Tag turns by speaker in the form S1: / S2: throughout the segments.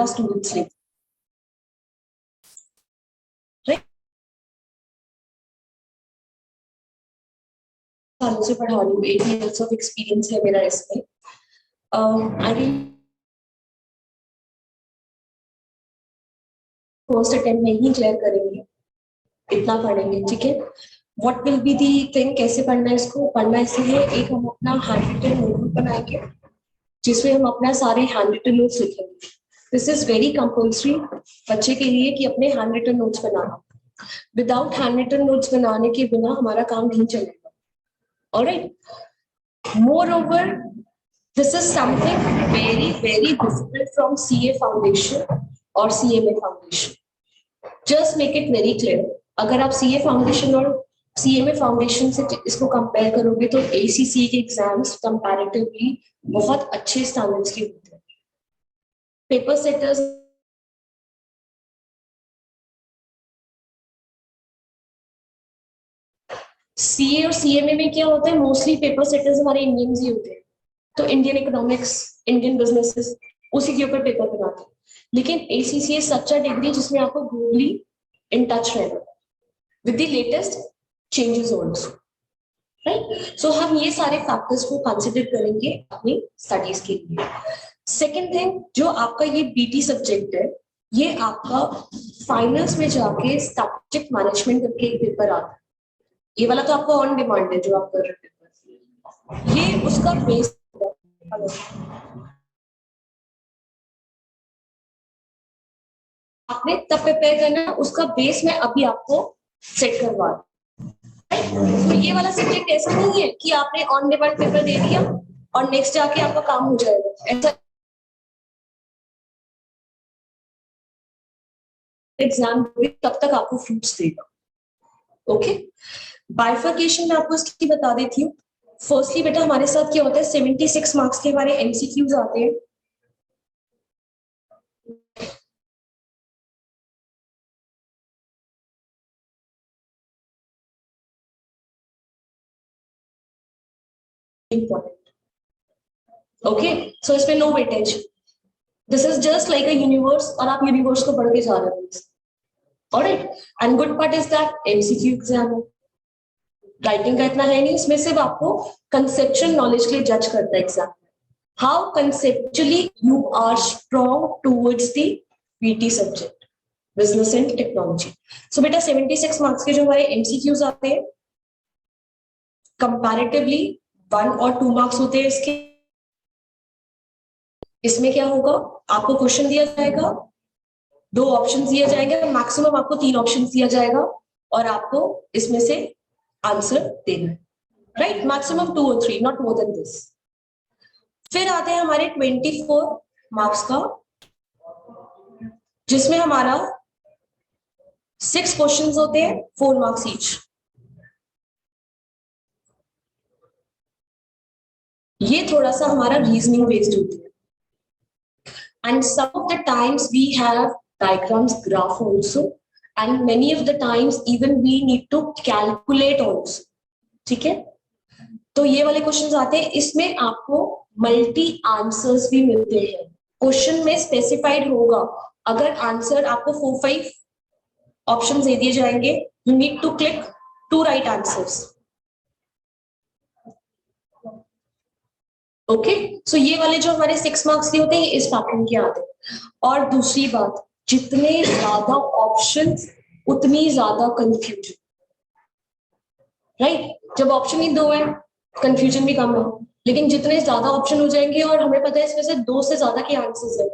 S1: Students ले सालों से पढ़ा रही हूँ, 8 years ऑफ एक्सपीरियंस है मेरा इसमें। आई फर्स्ट अटेम्प्ट में ही क्लियर करेंगे, इतना पढ़ेंगे, ठीक है। What will be the thing, कैसे पढ़ना है इसको? पढ़ना ऐसे है, एक हम अपना हैंड रिटन नोटबुक बनाएंगे जिसमें हम अपना सारे हैंड रिटन नोट्स लिखेंगे। दिस इज वेरी कंपल्सरी बच्चे के लिए कि अपने हैंड रिटन नोट्स बनाना। विदाउट हैंड रिटन नोट्स बनाने के बिना हमारा काम नहीं चलेगा। Alright, moreover this is something very difficult from CA foundation or CMA foundation. Just make it very clear, अगर आप CA foundation और CMA foundation से इसको कंपेयर करोगे तो ACCA के एग्जाम्स कंपैरेटिवली बहुत अच्छे स्टैंडर्ड्स के होते हैं। पेपर सेटर्स CA और CMA में क्या होता है, मोस्टली पेपर सेटर्स हमारे इंडियंस ही होते हैं, तो इंडियन इकोनॉमिक्स, इंडियन बिजनेसेस, उसी के ऊपर पेपर बनाते हैं। लेकिन ACCA सच्चा डिग्री जिसमें आपको ग्लोबली इन टच रहना with the latest changes also, right. So हम ये सारे फैक्टर्स को कंसीडर करेंगे अपनी स्टडीज के लिए। सेकेंड थिंग, जो आपका ये BT सब्जेक्ट है, ये आपका फाइनल्स में जाके सब्जेक्ट मैनेजमेंट करके एक पेपर आता है। ये वाला तो आपका ऑन डिमांड है जो आप कर रहे हैं, ये उसका बेस आपने तब प्रिपेयर करना, उसका बेस मैं अभी आपको सेट करवा दूं। तो ये वाला सब्जेक्ट ऐसा नहीं है कि आपने ऑन डिमांड पेपर दे दिया और नेक्स्ट जाके आपका काम हो जाएगा, ऐसा एग्जाम तब तक आपको फ्रूट्स देगा। ओके, बाइफर्केशन में आपको इसकी बता देती हूँ। फर्स्टली बेटा हमारे साथ क्या होता है, 76 मार्क्स के हमारे MCQs आते हैं। ओके, सो इसमें no weightage, this is just like a universe और आप यूनिवर्स को पढ़ के जा रहे हो। Alright, and good part is that MCQ exam है, राइटिंग का इतना है नहीं, इसमें सिर्फ आपको कंसेप्चुअल नॉलेज के लिए जज करता है exam. How conceptually you are strong towards the BT subject, business and technology. So बेटा 76 मार्क्स के जो हमारे MCQs आते हैं, कंपैरेटिवली 1 और 2 मार्क्स होते हैं इसके। इसमें क्या होगा, आपको क्वेश्चन दिया जाएगा, 2 ऑप्शन दिया जाएगा, मैक्सिमम आपको 3 ऑप्शन दिया जाएगा और आपको इसमें से आंसर देना है, राइट। मैक्सिमम 2 और 3, नॉट मोर देन दिस। फिर आते हैं हमारे 24 मार्क्स का, जिसमें हमारा 6 क्वेश्चंस होते हैं, 4 मार्क्स ईच। ये थोड़ा सा हमारा रीजनिंग बेस्ड होती है, and some of the times we have diagrams, graph also, and many of the times even we need to calculate also, ठीक है। तो ये वाले क्वेश्चंस आते हैं, इसमें आपको मल्टी आंसर्स भी मिलते हैं। क्वेश्चन में स्पेसिफाइड होगा, अगर आंसर आपको 4-5 ऑप्शंस दे दिए जाएंगे, you need to click 2 right answers. Okay, so ये वाले जो हमारे 6 मार्क्स के होते हैं, इस पैटर्न के आते हैं। और दूसरी बात, जितने ज्यादा ऑप्शंस उतनी ज्यादा कंफ्यूजन, राइट। जब ऑप्शन ही 2 है, कंफ्यूजन भी कम है, लेकिन जितने ज्यादा ऑप्शन हो जाएंगे और हमें पता है इसमें से 2 से ज्यादा के आंसर्स है,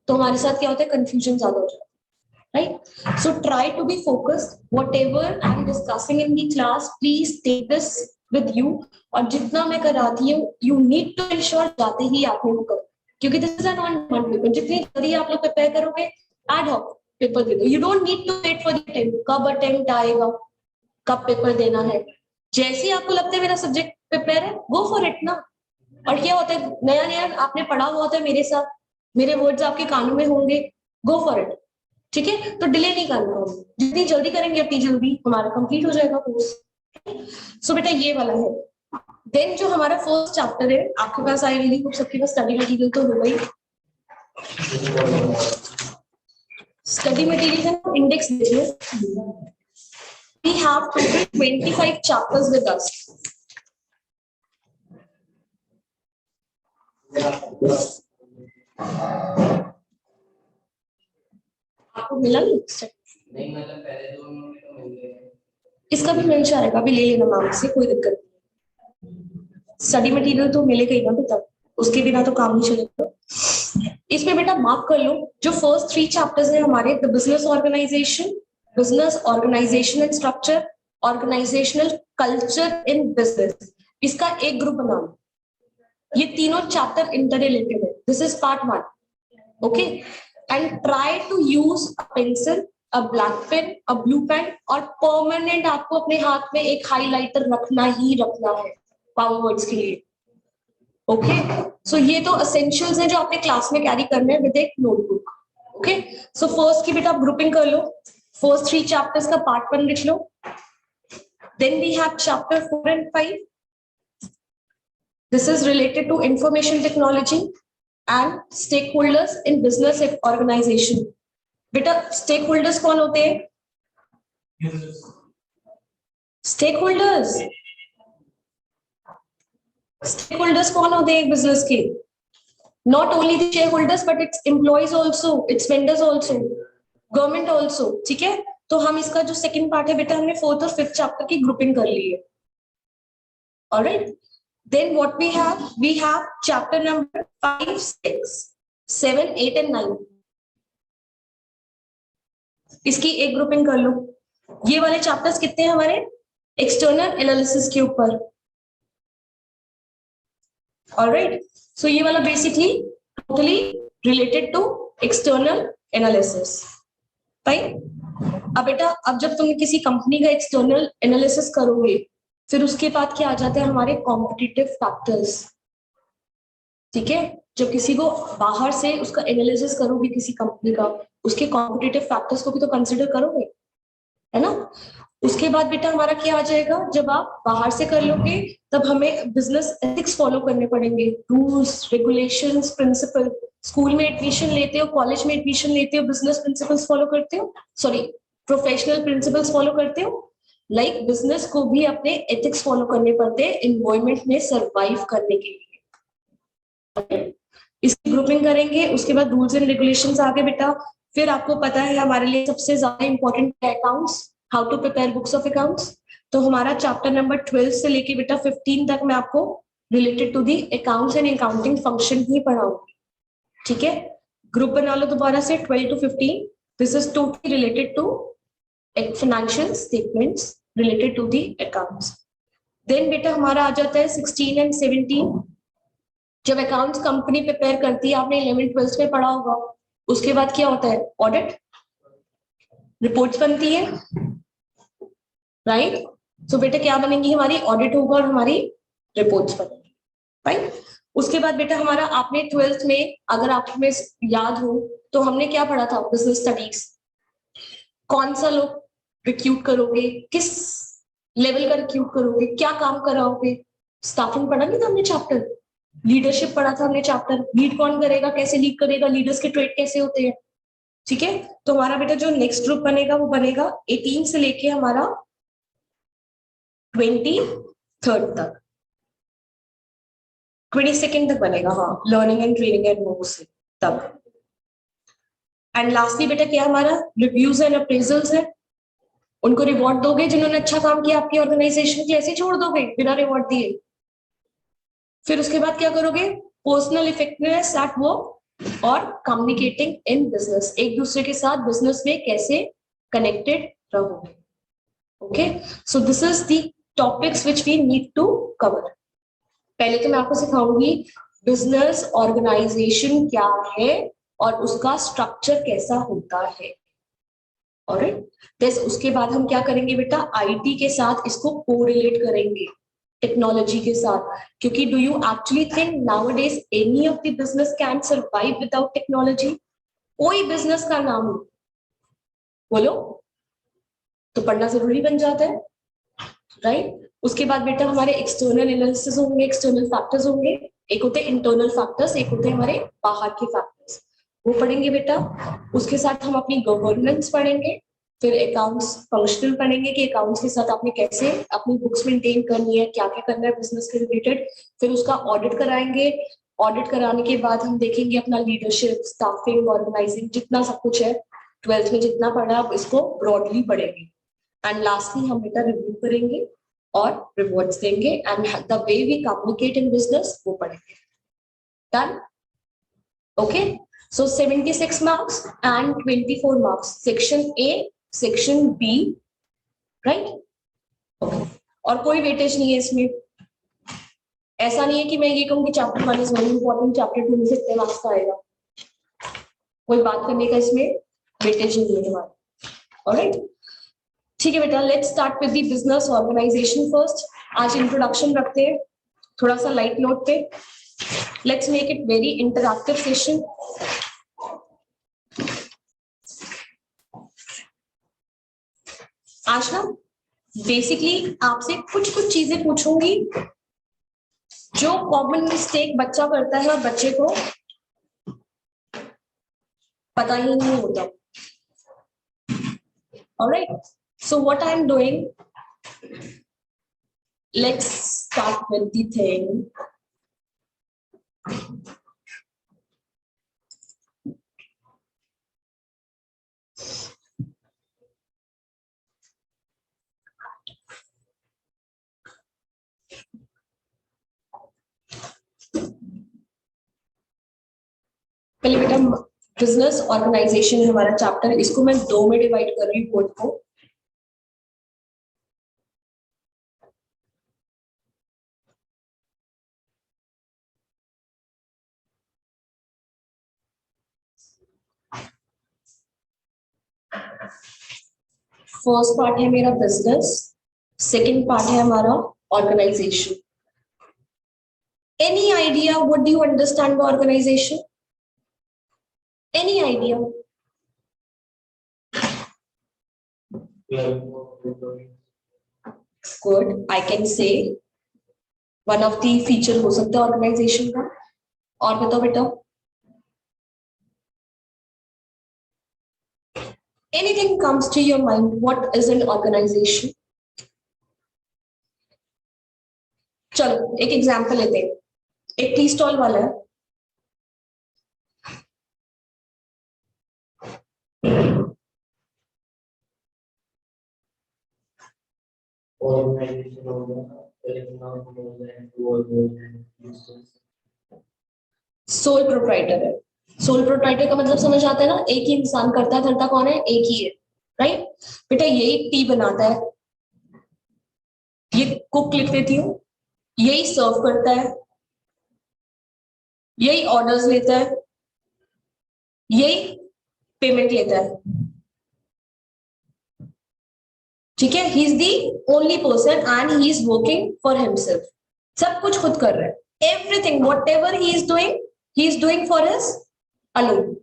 S1: तो हमारे साथ क्या होता है, कंफ्यूजन ज्यादा हो जाता है, right. So try to be focused, whatever I am discussing in the class, please take this with you. और जितना मैं कराती हूँ, यू नीड टू इंश्योर जाते ही आपने वो करो, क्योंकि this is N on demand paper. जितनी जल्दी आप लोग प्रिपेयर करोगे, एड हॉक पेपर दे दो। You don't need to wait for the attempt, कब अटेम्प्ट आएगा, कब पेपर देना है, जैसे ही आपको लगता है मेरा सब्जेक्ट प्रिपेयर है, गो फॉर इट ना। और क्या होता है, नया नया आपने पढ़ा हुआ होता है मेरे साथ, मेरे वर्ड्स आपके कानों में होंगे, गो फॉर इट, ठीक है। तो डिले नहीं करना होगा, जितनी जल्दी करेंगे उतनी जल्दी हमारा कंप्लीट हो जाएगा कोर्स। सो बेटा ये वाला है। देन जो हमारा फर्स्ट चैप्टर है, आपके पास आई रियली होप सबके पास स्टडी मटेरियल तो होगा ही। स्टडी मटेरियल का इंडेक्स देख लो। We have total 25 chapters with us. आपको मिला नहीं? मतलब पहले 2 मिनट तो मिल गए। इसका भी मिल जाएगा, अभी ले लेना मैम से, कोई दिक्कत नहीं। स्टडी मटेरियल तो मिलेगा ही ना बेटा, उसके बिना तो काम नहीं चलेगा। इसमें बेटा मार्क कर लो, जो फर्स्ट 3 चैप्टर्स है हमारे, the business organisation and structure, organisational culture in business, इसका एक ग्रुप बना लो। ये तीनों चैप्टर इंटर रिलेटेड है। This is part 1, okay. And try to use a pencil, a black pen, a blue pen, और परमानेंट आपको अपने हाथ में एक हाइलाइटर रखना ही रखना है पावर वर्ड्स के लिए, ओके। सो ये तो एसेंशियल्स हैं जो आपने क्लास में कैरी करने हैं विद एक नोटबुक, ओके। सो फर्स्ट की बेटा ग्रुपिंग कर लो, फर्स्ट 3 चैप्टर्स का पार्ट 1 लिख लो। Then we have chapter 4 and 5. This is related to information technology and stakeholders in business organization. बेटा stakeholders कौन होते हैं? Stakeholders कौन होते हैं बिजनेस के? Not only the shareholders but its employees also, its vendors also, government also, ठीक है। तो हम इसका जो सेकंड पार्ट है बेटा, हमने 4th और 5th चैप्टर की ग्रुपिंग कर ली है। Alright, then what we have chapter number 5, 6, 7, 8 and 9, इसकी एक ग्रुपिंग कर लो। ये वाले चैप्टर्स कितने हैं हमारे? एक्सटर्नल एनालिसिस के ऊपर, ऑलराइट। सो ये वाला basically totally related to external analysis, right. अब बेटा, अब जब तुम किसी कंपनी का एक्सटर्नल एनालिसिस करोगे, फिर उसके बाद क्या आ जाते हैं हमारे कॉम्पिटिटिव फैक्टर्स, ठीक है। जब किसी को बाहर से उसका एनालिसिस करोगे किसी कंपनी का, उसके कॉम्पिटिटिव फैक्टर्स को भी तो कंसिडर करोगे, है ना। उसके बाद बेटा हमारा क्या आ जाएगा, जब आप बाहर से कर लोगे तब हमें बिजनेस एथिक्स फॉलो करने पड़ेंगे, रूल्स, रेगुलेशंस, प्रिंसिपल। स्कूल में एडमिशन लेते हो, कॉलेज में एडमिशन लेते हो, बिजनेस प्रिंसिपल्स फॉलो करते हो, सॉरी प्रोफेशनल प्रिंसिपल्स फॉलो करते हो। लाइक बिजनेस को भी अपने एथिक्स फॉलो करने पड़ते हैं एनवायरमेंट में सरवाइव करने के लिए। इसकी ग्रुपिंग करेंगे, उसके बाद रूल्स एंड रेगुलेशंस आ गए बेटा। फिर आपको पता है हमारे लिए सबसे ज्यादा इंपॉर्टेंट है accounts, how to prepare books of accounts. तो हमारा चैप्टर नंबर 12 से लेके बेटा 15 तक मैं आपको related to the accounts and accounting function ही पढ़ाऊंगी, ठीक है। ग्रुप बना लो दोबारा से 12 to 15। This is totally related to financial statements related to the accounts. Then बेटा हमारा आ जाता है 16 and 17। जब अकाउंट्स कंपनी प्रिपेयर करती है, आपने 11th 12th में पढ़ा होगा, उसके बाद क्या होता है? ऑडिट, रिपोर्ट्स बनती है, राइट। सो बेटा क्या बनेंगी हमारी? ऑडिट होगा और हमारी रिपोर्ट्स बनेंगी, राइट। उसके बाद बेटा हमारा, आपने 12th में अगर आप में याद हो तो हमने क्या पढ़ा था? Business studies. कौन सा लोग रिक्रूट करोगे, किस लेवल का रिक्रूट करोगे, क्या काम कराओगे, स्टाफिंग पढ़ा नहीं था हमने चैप्टर। लीडरशिप पढ़ा था हमने चैप्टर, लीड कौन करेगा, कैसे लीड करेगा, लीडर्स के ट्रेट कैसे होते हैं, ठीक है। तो हमारा बेटा जो नेक्स्ट ग्रुप बनेगा वो बनेगा 18 से लेके हमारा 23rd तक, 22nd तक बनेगा, हाँ, लर्निंग एंड ट्रेनिंग एंड वो से तब। एंड लास्टली बेटा क्या हमारा? रिव्यूज एंड अप्रेजल्स है। उनको रिवॉर्ड दोगे जिन्होंने अच्छा काम किया आपकी ऑर्गेनाइजेशन की, ऐसे छोड़ दोगे बिना रिवॉर्ड दिए? फिर उसके बाद क्या करोगे? पर्सनल इफेक्टिवनेस एट वर्क और कम्युनिकेटिंग इन बिजनेस, एक दूसरे के साथ बिजनेस में कैसे कनेक्टेड रहोगे, okay. So this is the topics which we need to cover. पहले तो मैं आपको सिखाऊंगी बिजनेस ऑर्गेनाइजेशन क्या है और उसका स्ट्रक्चर कैसा होता है, ऑलराइट। देन उसके बाद हम क्या करेंगे बेटा? आईटी के साथ इसको कोरिलेट करेंगे, टेक्नोलॉजी के साथ, क्योंकि do you actually think nowadays any of the business can survive without technology? कोई बिजनेस का नाम बोलो तो पढ़ना जरूरी बन जाता है, राइट। उसके बाद बेटा हमारे एक्सटर्नल एनालिसिस होंगे, एक्सटर्नल फैक्टर्स होंगे, एक होते हैं इंटरनल फैक्टर्स, एक होते हैं हमारे बाहर के फैक्टर्स। वो पढ़ेंगे बेटा। उसके साथ हम अपनी गवर्नेंस पढ़ेंगे, फिर अकाउंट्स फंक्शनल पढ़ेंगे कि अकाउंट्स के साथ आपने कैसे अपनी बुक्स मेंटेन करनी है, क्या क्या करना है बिजनेस के रिलेटेड। फिर उसका ऑडिट कराएंगे। ऑडिट कराने के बाद हम देखेंगे अपना लीडरशिप, स्टाफिंग, ऑर्गेनाइजिंग, जितना सब कुछ है 12th में जितना पढ़ा आप इसको ब्रॉडली पढ़ेंगे। एंड लास्टली हम बेटा रिव्यू करेंगे और रिवॉर्ड्स देंगे and the way we communicate in business वो पढ़ेंगे। Done? Okay, so 76 marks and 24 marks, section A, section B, right? Okay. और कोई वेटेज नहीं है इसमें। ऐसा नहीं है कि मैं ये कहूँ कि chapter 1 is very important, chapter 2 में से इतने मार्क्स का आएगा। कोई बात करने का इसमें वेटेज नहीं है हमारा। ऑलराइट, ठीक है बेटा, let's start with the business organisation first. आज इंट्रोडक्शन रखते हैं थोड़ा सा लाइट नोट पे। Let's make it very interactive session. आज ना बेसिकली आपसे कुछ कुछ चीजें पूछूंगी जो कॉमन मिस्टेक बच्चा करता है और बच्चे को पता ही नहीं होता। Alright, so what I am doing, let's start with the thing. पहले बेटा बिजनेस ऑर्गेनाइजेशन है हमारा चैप्टर, इसको मैं 2 में डिवाइड कर रही हूँ कोड को। फर्स्ट पार्ट है मेरा बिजनेस, सेकंड पार्ट है हमारा organisation. Any idea what do you understand by organisation? Any idea? Good, I can say one of the feature हो सकता है ऑर्गेनाइजेशन का। और बताओ बेटा, anything comes to your mind, what is an organization? चलो एक एग्जांपल लेते हैं। एक टी स्टॉल वाला है, सोल प्रोप्राइटर है। सोल प्रोप्राइटर का मतलब समझ आता है ना, एक ही इंसान करता है, धरता कौन है? एक ही है, राइट? बेटा यही टी बनाता है, ये कुक लिख देती हूँ, यही सर्व करता है, यही ऑर्डर्स लेता है, यही पेमेंट लेता है। ठीक है, he is the only person and he is working for himself. सब कुछ खुद कर रहा है। Everything what ever he is doing for his alone.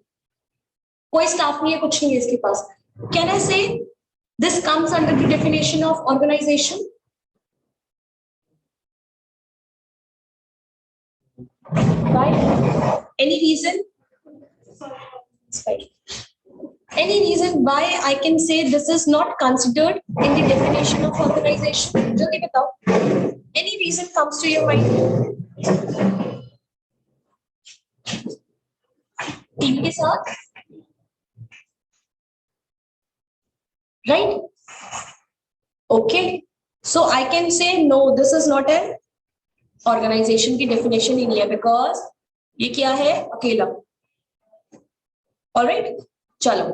S1: कोई स्टाफ नहीं है, कुछ नहीं है इसके पास। Can I say this comes under the definition of organisation? Right? Any reason? Any reason why I can say this is not considered in the definition of organization? जल्दी बताओ। Any reason comes to your mind? Team के साथ, right? Okay. So I can say no, this is not an organization की definition ही नहीं है, because ये क्या है? अकेला। Alright? चलो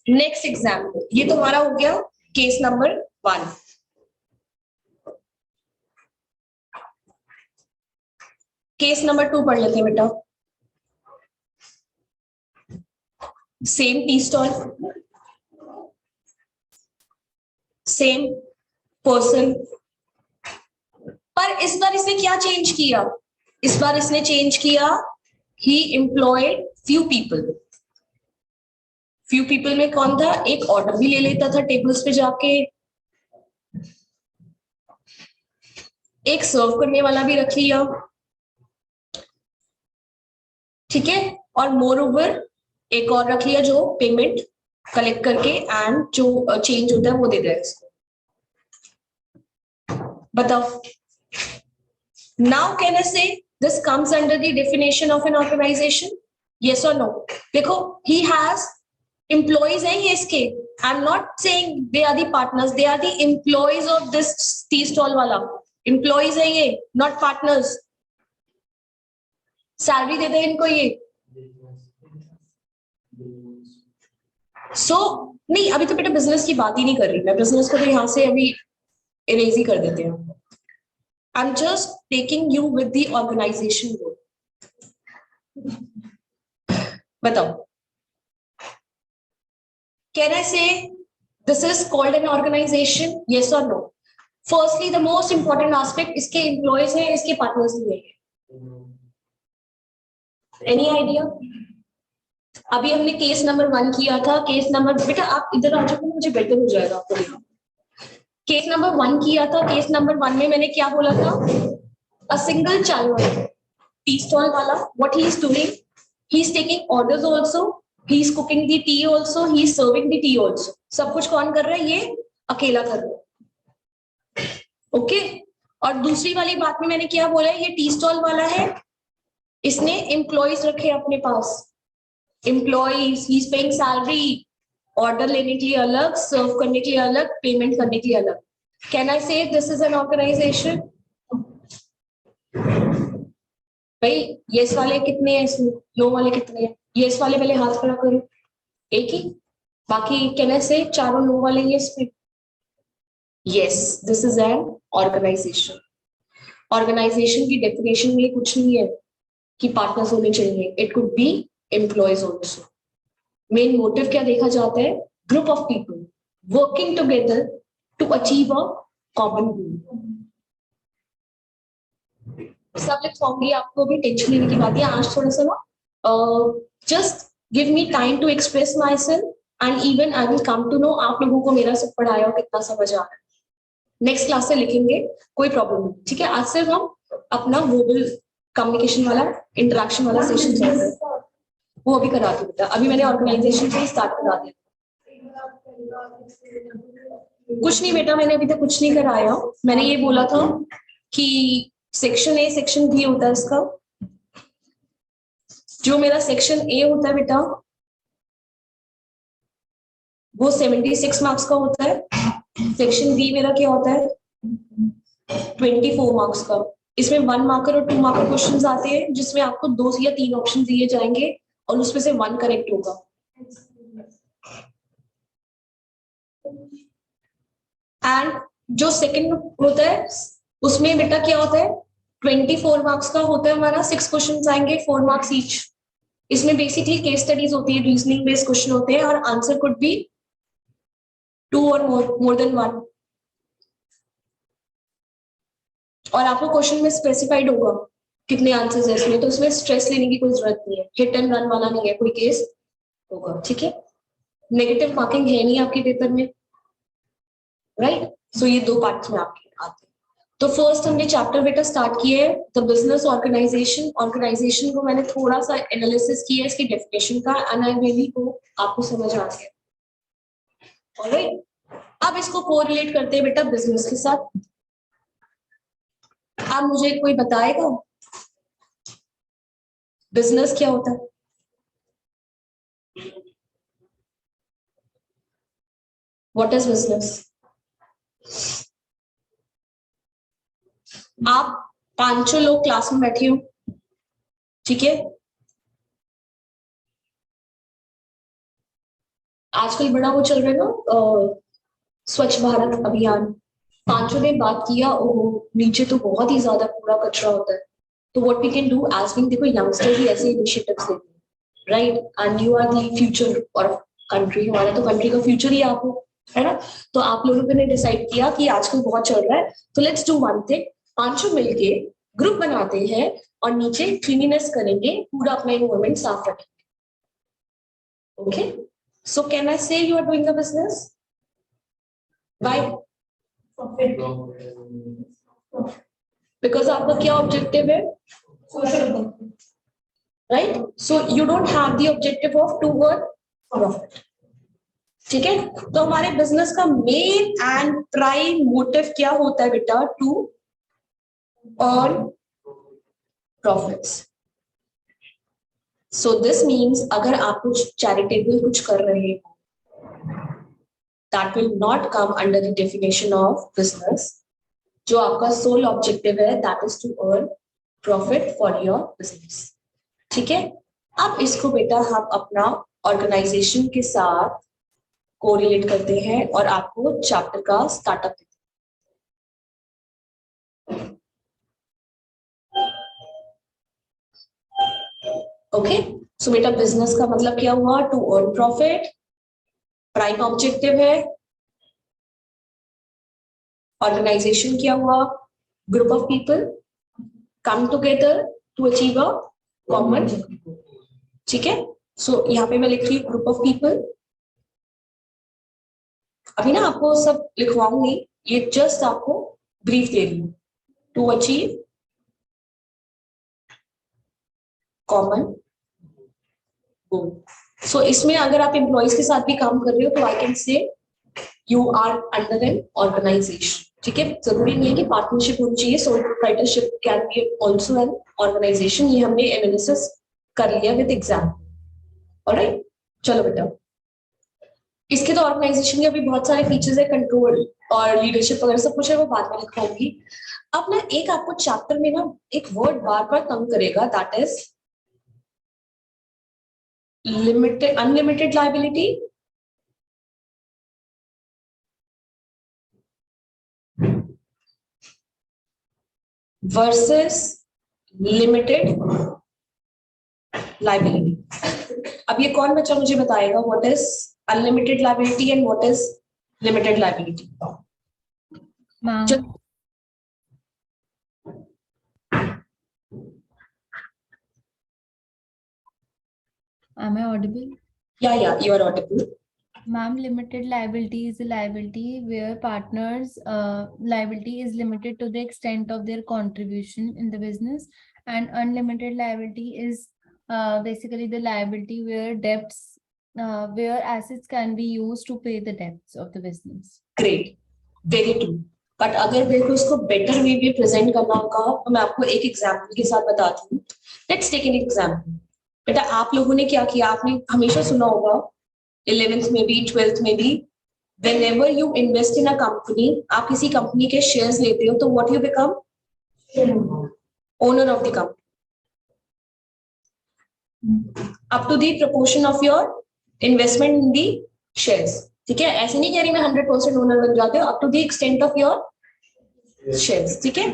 S1: नेक्स्ट एग्जाम्पल, ये तो हमारा हो गया केस नंबर 1। केस नंबर 2 पढ़ लेते हैं बेटा। Same tea stall, same person, पर इस बार इसने क्या चेंज किया? इस बार इसने चेंज किया, he employed few people. Few people में कौन था? एक ऑर्डर भी ले लेता था टेबल्स पे जाके, एक सर्व करने वाला भी रख लिया, ठीक है, और मोर ओवर एक और रख लिया जो पेमेंट कलेक्ट करके एंड जो चेंज होता है वो दे दे इसको। बताओ, now can I say this comes under the definition of an organisation, yes और नो? देखो, ही हैज एम्प्लॉइज हैं ये इसके, I am not saying they are the partners, they are the employees of this tea stall वाला, employees है ये, not partners. Salary देते हैं इनको ये। नहीं, अभी तो बेटा बिजनेस की बात ही नहीं कर रही मैं, बिजनेस को तो यहां से अभी इरेज ही कर देते हैं। I am just taking you with the organisation goal. बताओ, can I say this is called an organisation, yes और no? Firstly the most important aspect, इसके एम्प्लॉयज हैं, इसके पार्टनर्स भी हैं। Any idea? अभी हमने केस नंबर 1 किया था, केस नंबर, बेटा आप इधर आ जाओ, मुझे बेटर हो जाएगा आपको देखो। केस नंबर 1 किया था, केस नंबर 1 में मैंने क्या बोला था? A single child tea stall वाला, what he is doing, he is taking orders also, he is cooking the tea also, he is serving the tea also. सब कुछ कौन कर रहा है? ये अकेला कर रहा है। ओके, और दूसरी वाली बात में मैंने क्या बोला है? ये टी स्टॉल वाला है, इसने एम्प्लॉइज रखे अपने पास, employees, he is paying salary, order लेने के लिए अलग, सर्व करने के लिए अलग, पेमेंट करने के लिए अलग। Can I say this is an organisation? भाई यस वाले कितने हैं इसमें, नो वाले कितने हैं? यस वाले पहले हाथ खड़ा करो, एक ही, बाकी कैन आई से चारों नो वाले ही इसमें? Yes, this is an organisation. Organisation की डेफिनेशन में कुछ नहीं है कि पार्टनर्स होने चाहिए, it could be employees also. Main motive क्या देखा जाता है? Group of people working together to achieve a common goal. सब लिखवाऊंगी आपको, भी टेंशन लेने की बात है। आज थोड़ा सा ना just give me time to express myself and even I will come to know आप लोगों को मेरा सब पढ़ाया हो कितना समझ आ रहा है। नेक्स्ट क्लास से लिखेंगे, कोई प्रॉब्लम नहीं, ठीक है? आज सिर्फ हम अपना वर्बल कम्युनिकेशन वाला इंटरेक्शन वाला सेशन चल रहा है, वो अभी करा के बेटा। अभी मैंने ऑर्गेनाइजेशन से स्टार्ट करा दिया। कुछ नहीं बेटा, मैंने अभी तक कुछ नहीं कराया। मैंने ये बोला था कि सेक्शन ए सेक्शन बी होता है इसका। जो मेरा सेक्शन ए होता है बेटा वो 76 मार्क्स का होता है। सेक्शन बी मेरा क्या होता है? 24 मार्क्स का। इसमें 1 मार्कर और 2 मार्कर क्वेश्चंस आते हैं, जिसमें आपको 2 या 3 ऑप्शन दिए जाएंगे और उसमें से 1 करेक्ट होगा। एंड जो सेकंड होता है उसमें बेटा क्या होता है? 24 मार्क्स का होता है हमारा। 6 क्वेश्चंस आएंगे, 4 मार्क्स ईच। इसमें बेसिकली केस स्टडीज होती है, रीजनिंग बेस्ड क्वेश्चन होते हैं, और आंसर कुड बी 2 और मोर देन 1। और आपको क्वेश्चन में स्पेसिफाइड होगा कितने आंसर्स है इसमें, तो इसमें स्ट्रेस लेने की कोई जरूरत नहीं है, हिट एंड रन वाला नहीं है, कोई केस होगा, ठीक है? नेगेटिव मार्किंग है नहीं आपके पेपर में, राइट? सो ये 2 पार्ट्स में आपके आते हैं। तो फर्स्ट हमने चैप्टर बेटा स्टार्ट किया है द बिजनेस ऑर्गेनाइजेशन। ऑर्गेनाइजेशन को मैंने थोड़ा सा एनालिसिस किया है इसकी डेफिनेशन का, एंड आई रियली को आपको समझ आ गया। ऑलराइट, अब इसको कोरिलेट करते हैं बेटा बिजनेस के साथ। अब मुझे कोई बताएगा बिजनेस क्या होता है? What is business? आप 500 लोग क्लास में बैठे हो, ठीक है? आजकल बड़ा वो चल रहा है ना स्वच्छ भारत अभियान। 500 दिन बात किया, नीचे तो बहुत ही ज्यादा कूड़ा कचरा होता है। तो what we can do as we, देखो यंगस्टर्स ही ऐसे इनिशिएटिव्स लेते हैं, right? And you are the future our country, हमारा तो कंट्री का फ्यूचर ही आप हो, है ना? तो आप लोगों ने डिसाइड किया कि आजकल बहुत चल रहा है, तो लेट्स डू वन थिंग, 500 मिलके ग्रुप बनाते हैं और नीचे क्लीनिनेस करेंगे, पूरा अपना एनवायरमेंट साफ रखेंगे। Okay, so can I say you are doing a business? Why? Because आपका क्या ऑब्जेक्टिव है? Right? So you don't have the objective of to earn profit. ठीक है, तो हमारे बिजनेस का मेन एंड प्राइम मोटिव क्या होता है बेटा? To earn profits. So this means अगर आप कुछ चैरिटेबल कुछ कर रहे हो, that will not come under the definition of business. जो आपका सोल ऑब्जेक्टिव है that is to earn profit for your business. ठीक है, अब इसको बेटा हम अपना ऑर्गेनाइजेशन के साथ कोरिलेट करते हैं और आपको चैप्टर का स्टार्टअप देते हैं. ओके, सो बेटा बिजनेस का मतलब क्या हुआ? To earn profit. Prime objective है. ऑर्गेनाइजेशन क्या हुआ? Group of people come together to achieve a common. ठीक है, सो यहाँ पे मैं लिख रही हूँ ग्रुप ऑफ पीपल. अभी ना आपको सब लिखवाऊंगी, ये जस्ट आपको ब्रीफ दे रही हूँ. To achieve common goal. So इसमें अगर आप एम्प्लॉइज के साथ भी काम कर रहे हो तो I can say you are under an organisation. ठीक है, जरूरी नहीं है कि पार्टनरशिप होनी चाहिए. Sole proprietorship can be also an organisation. ये हमने एनालिसिस कर लिया विद एग्जाम्पल. ऑलराइट, चलो बेटा, इसके तो ऑर्गेनाइजेशन के अभी बहुत सारे फीचर्स है, कंट्रोल और लीडरशिप वगैरह सब कुछ है, वो बाद में लिखवाऊंगी. अब ना एक आपको चैप्टर में ना एक वर्ड बार बार तंग करेगा, that is limited unlimited liability versus limited liability. अब ये कौन बच्चा मुझे बताएगा what is unlimited liability and what is limited liability?
S2: Am I audible?
S1: Yeah, you are audible.
S2: Ma'am, limited liability is a liability where partners' liability is limited to the extent of their contribution in the business, and unlimited liability is basically the liability where where assets can be used to pay the debts of the business.
S1: Great, very true. But अगर मेरे को इसको better way में present करना होगा तो मैं आपको एक एग्जाम्पल के साथ बताती हूँ. Let's take an example. बेटा आप लोगों ने क्या किया, आपने हमेशा सुना होगा 11th में भी 12th में भी, whenever you invest in a company, आप किसी कंपनी के शेयर्स लेते हो तो what you become? Owner of the company. Up to the proportion of your investment in the shares. ठीक है, ऐसे नहीं कह रही मैं 100% ओनर बन जाते हो, up to the extent of your shares. ठीक है,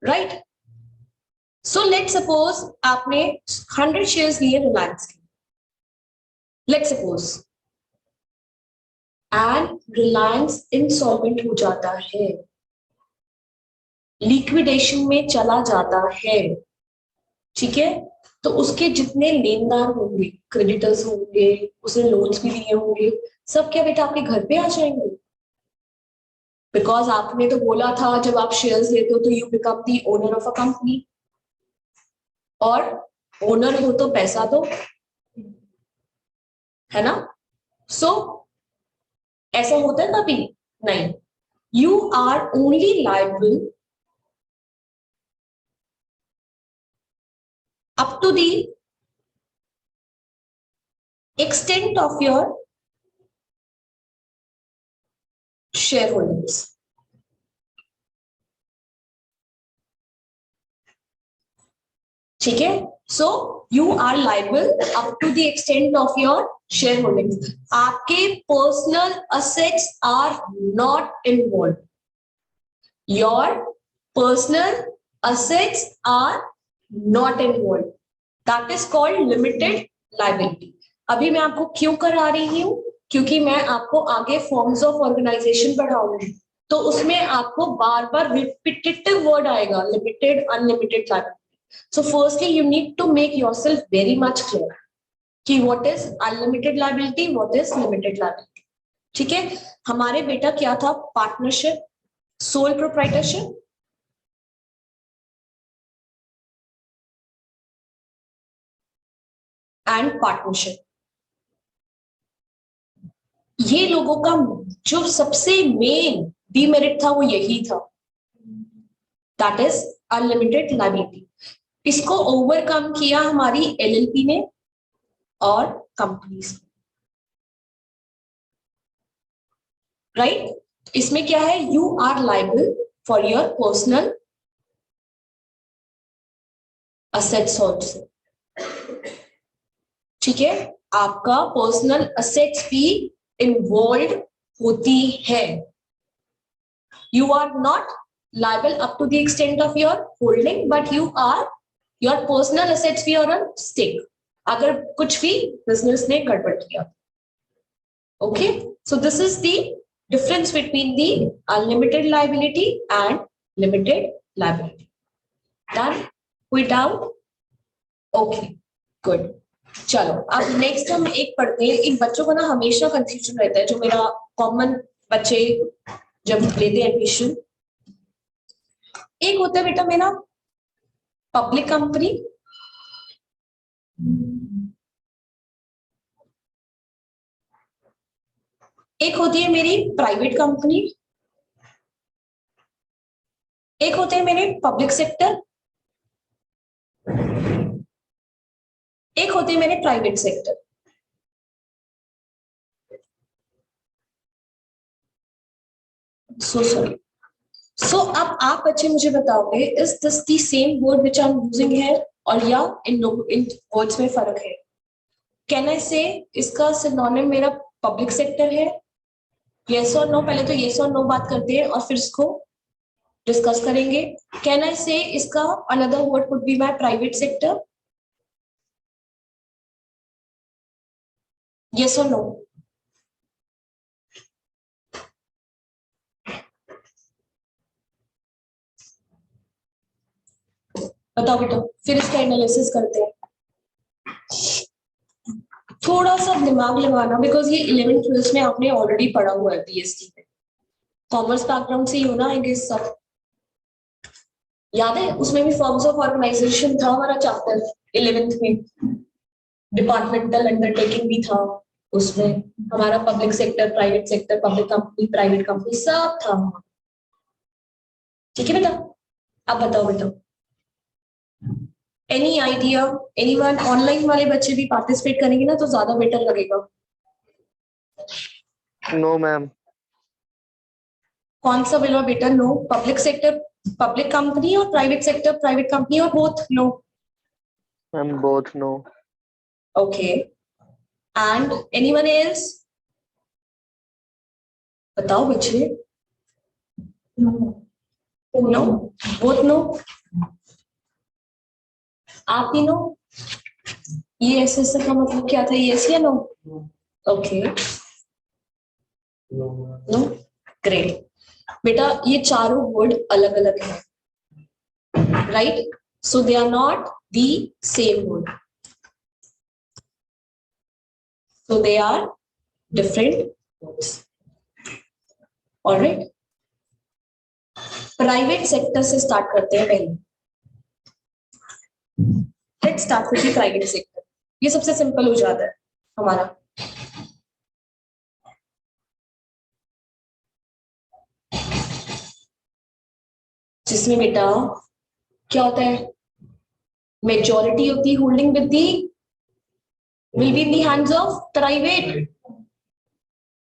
S1: राइट? सो लेट्स सपोज आपने 100 शेयर्स लिए रिलायंस के. Let's suppose and Reliance insolvent हो जाता है, लिक्विडेशन में चला जाता है. ठीक है, तो उसके जितने लेनदार होंगे, क्रेडिटर्स होंगे, उसने लोन्स भी लिए होंगे, सब क्या बेटा आपके घर पे आ जाएंगे? बिकॉज आपने तो बोला था जब आप शेयर्स लेते हो तो you become the owner of a company, और ओनर हो तो पैसा दो, है ना? सो ऐसा होता है कभी नहीं. You are only liable up to the extent of your shareholdings. ठीक है, so you are liable up to the extent of your shareholdings. आपके personal assets are not involved. Your personal assets are not involved. That is called limited liability. अभी मैं आपको क्यों करा रही हूँ? क्योंकि मैं आपको आगे फॉर्म्स ऑफ ऑर्गेनाइजेशन पढ़ाऊंगी, तो उसमें आपको बार बार रिपीटेटिव वर्ड आएगा, limited unlimited liability. So firstly you need to make yourself very much clear कि what is unlimited liability, what is limited liability. ठीक है, हमारे बेटा क्या था? Partnership, sole proprietorship, and partnership. ये लोगों का जो सबसे मेन डीमेरिट था वो यही था, दैट इज अनलिमिटेड लायबिलिटी। इसको ओवरकम किया हमारी एलएलपी ने और कंपनीज ने, राइट। इसमें क्या है, you are liable for your personal assets also, ठीक है, आपका पर्सनल असेट्स भी इन्वॉल्व होती है। You are not liable up to the extent of your holding, but you are, your personal assets भी आर ऑन स्टेक अगर कुछ भी बिजनेस ने गड़बड़ किया। Okay, so this is the difference between the unlimited liability and limited liability. Done? Without? Okay, good. चलो अब next हम एक पढ़ते हैं। इन बच्चों को ना हमेशा कंफ्यूजन रहता है, जो मेरा कॉमन बच्चे जब लेते हैं एडमिशन। एक होता है बेटा मेरा पब्लिक कंपनी, एक होती है मेरी प्राइवेट कंपनी, एक होते हैं मेरे पब्लिक सेक्टर, एक होते हैं मेरे private sector. So sorry. So अब आप बच्चे मुझे बताओगे, is this the same word which I am using here, or या इन वर्ड्स में फर्क है? कैन आई से इसका सिनोनिम मेरा पब्लिक सेक्टर है? यस और नो, पहले तो यस और नो बात करते हैं और फिर इसको डिस्कस करेंगे। कैन आई से इसका another word could be my private sector? Yes और नो? बताओ बेटा, फिर इसका एनालिसिस करते हैं। थोड़ा सा दिमाग लगाना, बिकॉज ये 11th 12th में आपने ऑलरेडी पढ़ा हुआ है बीएसटी में, कॉमर्स बैकग्राउंड से ही हो ना, आई गेस सब याद है। उसमें भी फॉर्म्स ऑफ ऑर्गेनाइजेशन था हमारा चैप्टर 11th में, डिपार्टमेंटल अंडरटेकिंग भी था उसमें, हमारा public sector, private sector, public company, private company सब था। ठीक है बेटा, अब बताओ बेटा, एनी आइडिया? एनीवन? ऑनलाइन वाले बच्चे भी पार्टिसिपेट करेंगे ना तो ज्यादा बेटर लगेगा।
S3: No ma'am.
S1: कौन सा बोलो बेटा? No? Public sector public company और प्राइवेट सेक्टर प्राइवेट कंपनी, और both no?
S3: Ma'am both no.
S1: Okay, and anyone else? बताओ बच्चे। No, both no? आप ही नो? ये ऐसे का मतलब क्या था, यस या नो? Okay, no, great. बेटा ये चारों वर्ड अलग अलग हैं, right? So they are not the same word, so they are different words. All right, private sector से स्टार्ट करते हैं पहले। Let's start with the private sector, ये सबसे सिंपल हो जाता है हमारा। जिसमें बेटा क्या होता है, majority of the holding with the will be in the hands of private,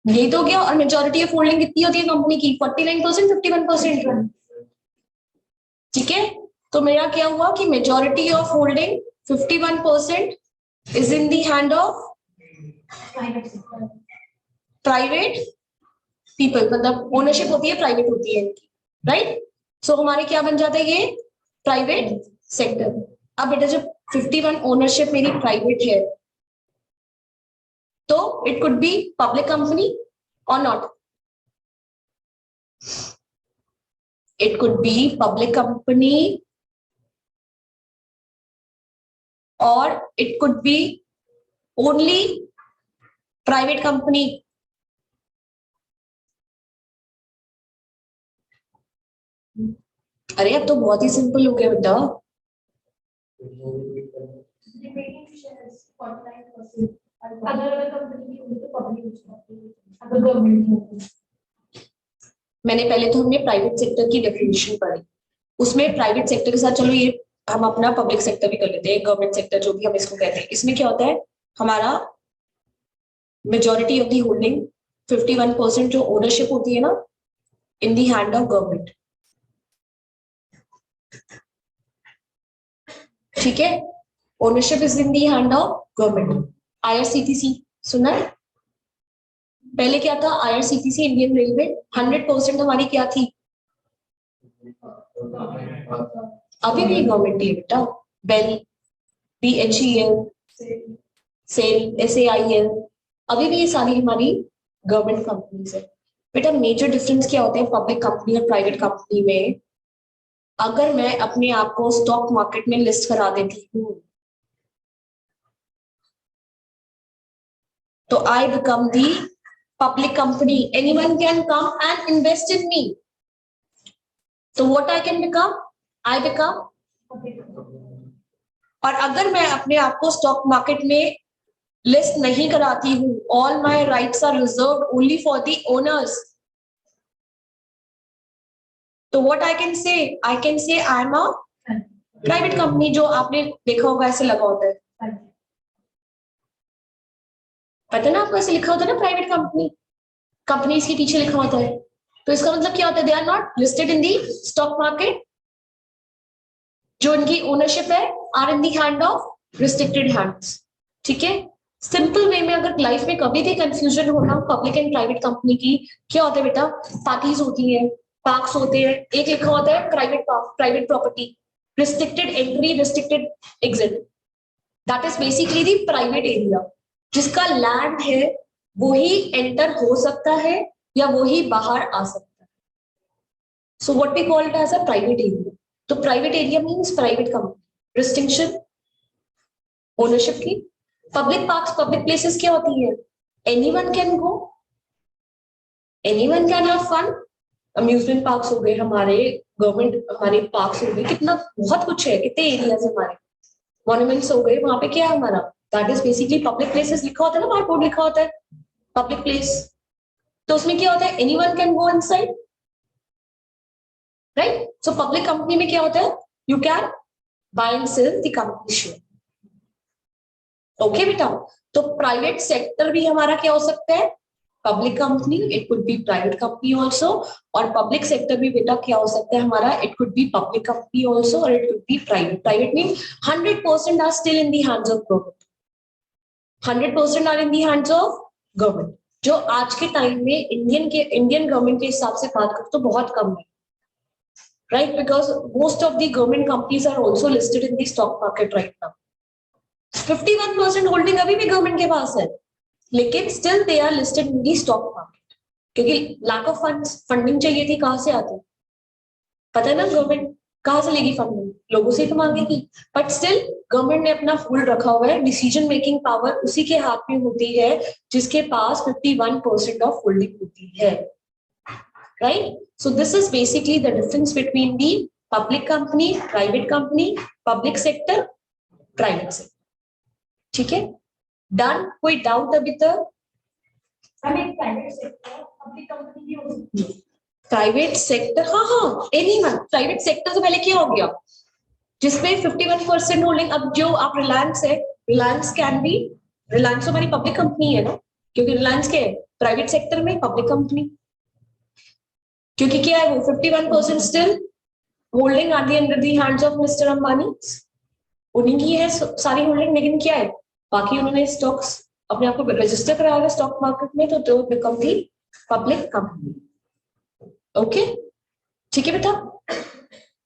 S1: यही तो गया। और मेजॉरिटी ऑफ होल्डिंग कितनी होती है कंपनी की? 49%, 51%, ठीक है। तो मेरा क्या हुआ कि majority of holding 51% is in the hand of private people, मतलब ओनरशिप होती है प्राइवेट होती है इनकी, राइट? सो हमारे क्या बन जाता है, ये प्राइवेट सेक्टर। अब बेटा जब 51 ओनरशिप मेरी प्राइवेट है तो it could be public company or not? It could be public company or it could be only private company. अरे अब तो बहुत ही सिंपल हो गया बेटा। अगर कंपनी की होगी तो पब्लिक यूज करती है, अगर गवर्नमेंट की होगी। मैंने पहले तो हमने प्राइवेट सेक्टर की डेफिनेशन पढ़ी, उसमें प्राइवेट सेक्टर के साथ चलो ये हम अपना पब्लिक सेक्टर भी कर लेते हैं, गवर्नमेंट सेक्टर जो भी हम इसको कहते हैं। इसमें क्या होता है, हमारा मेजॉरिटी ऑफ दी होल्डिंग 51% जो ओनरशिप होती है ना, इन दी हैंड ऑफ गवर्नमेंट। ठीक है, ownership is in the hand of government. IRCTC सुना है? पहले क्या था, आईआरसीटीसी इंडियन रेलवे 100% हमारी क्या थी, अभी भी गवर्नमेंट ही है बेटा। बेल, बीएचईएल, सेल, एसएआईएल, अभी भी ये सारी हमारी गवर्नमेंट कंपनीज है बेटा। मेजर डिफरेंस क्या होता है पब्लिक कंपनी और प्राइवेट कंपनी में? अगर मैं अपने आप को स्टॉक मार्केट में लिस्ट करा देती हूँ तो I become the public company, anyone can come and invest in me. तो what I can become, I become. और अगर मैं अपने आप को स्टॉक मार्केट में लिस्ट नहीं कराती हूँ, all my rights are reserve only for the owners, तो what I can say, I can say I am a private company. जो आपने देखा होगा ऐसे लगा होता है, पता है ना आपको, ऐसे लिखा होता है ना प्राइवेट कंपनी, कंपनीज के पीछे लिखा होता है। तो इसका मतलब क्या होता है, they are not listed in the stock market, जो इनकी ओनरशिप है are in the hand of restricted hands. ठीक है, सिंपल वे में अगर लाइफ में कभी भी कंफ्यूजन होना पब्लिक एंड प्राइवेट कंपनी की, क्या होता है बेटा, पार्टीज होती है, पार्क्स होते हैं, एक लिखा होता है private park, private property, restricted entry, restricted exit, that is basically the private area. जिसका लैंड है वो ही एंटर हो सकता है या वो ही बाहर आ सकता है। So what we call it as a private area. तो private area means private company, restriction ownership की। पब्लिक पार्क्स, पब्लिक प्लेसेस क्या होती है, anyone can go, anyone can have fun. Amusement parks हो गए हमारे, गवर्नमेंट हमारे पार्क्स हो गए, कितना बहुत कुछ है, कितने एरियाज हमारे, मॉन्यूमेंट्स हो गए, वहां पे क्या है हमारा, that is basically public places. लिखा होता है ना, वहां बोर्ड लिखा होता है पब्लिक प्लेस, तो उसमें क्या होता है, anyone can go inside, right. So public company में क्या होता है, you can buy and sell the company share. Okay बेटा, तो प्राइवेट सेक्टर भी हमारा क्या हो सकता है, public company, it could be private company also. और पब्लिक सेक्टर भी बेटा क्या हो सकता है हमारा, it could be public company also or it could be private. Private mean 100% are still in the hands of government, 100% are in the hands of government. जो आज के टाइम में इंडियन गवर्नमेंट के हिसाब से बात करें तो बहुत कम है, right, because most of the government companies are also listed in the stock market right now. 51% holding अभी भी गवर्नमेंट के पास है, लेकिन still they are listed in the stock market, क्योंकि लैक ऑफ फंड्स, फंडिंग चाहिए थी, कहां से आती, पता है ना, गवर्नमेंट कहां से लेगी फंडिंग, लोगों से तो मांगेगी। बट स्टिल गवर्नमेंट ने अपना होल्ड रखा हुआ है, डिसीजन मेकिंग पावर उसी के हाथ में होती है जिसके पास 51% ऑफ होल्डिंग होती है, right. So this is basically the difference between the public company, private company, public sector, private sector. ठीक है, डन, कोई डाउट अभी तक? प्राइवेट सेक्टर पब्लिक कंपनी भी हो सकती है, प्राइवेट सेक्टर, हाँ हाँ, एनीवन, प्राइवेट सेक्टर से पहले क्या हो गया, जिसमें 51% होल्डिंग। अब जो आप रिलायंस है, रिलायंस कैन बी, रिलायंस हमारी पब्लिक कंपनी है ना, क्योंकि रिलायंस क्या है, प्राइवेट सेक्टर में पब्लिक कंपनी, क्योंकि क्या है वो 51% still holding are the under the hands of mister Ambani, उन्हीं की है सारी होल्डिंग। लेकिन क्या है, बाकी उन्होंने स्टॉक्स अपने आप को रजिस्टर कराया है स्टॉक मार्केट में, तो दो become the public company. Okay, ठीक है बेटा।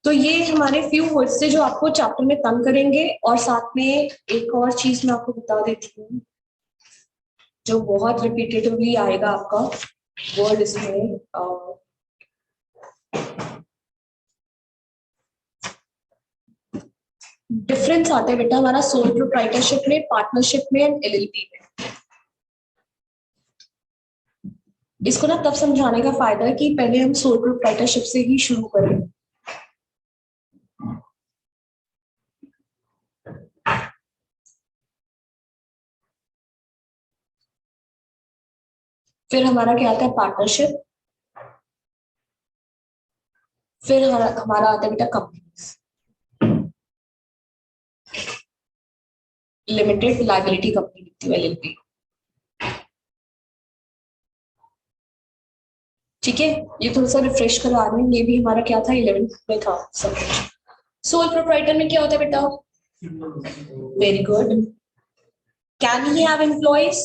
S1: तो ये हमारे फ्यू वर्ड्स से जो आपको चैप्टर में तंग करेंगे। और साथ में एक और चीज मैं आपको बता देती हूँ जो बहुत रिपीटेटिवली आएगा आपका वर्ड इसमें, डिफरेंस आता है बेटा हमारा सोल प्रोप्राइटरशिप में, पार्टनरशिप में एंड एलएलपी में। इसको ना तब समझाने का फायदा है कि पहले हम सोल प्रोप्राइटरशिप से ही शुरू करें। फिर हमारा क्या आता है पार्टनरशिप, फिर हमारा आता है बेटा कंपनीज, लिमिटेड लायबिलिटी कंपनी लिखती हूँ LLP। ठीक है, ये थोड़ा सा रिफ्रेश करवा रही हूँ, ये भी हमारा क्या था 11th में था सब कुछ। सोल प्रोप्राइटर में क्या होता है बेटा? Very good. Can he have employees?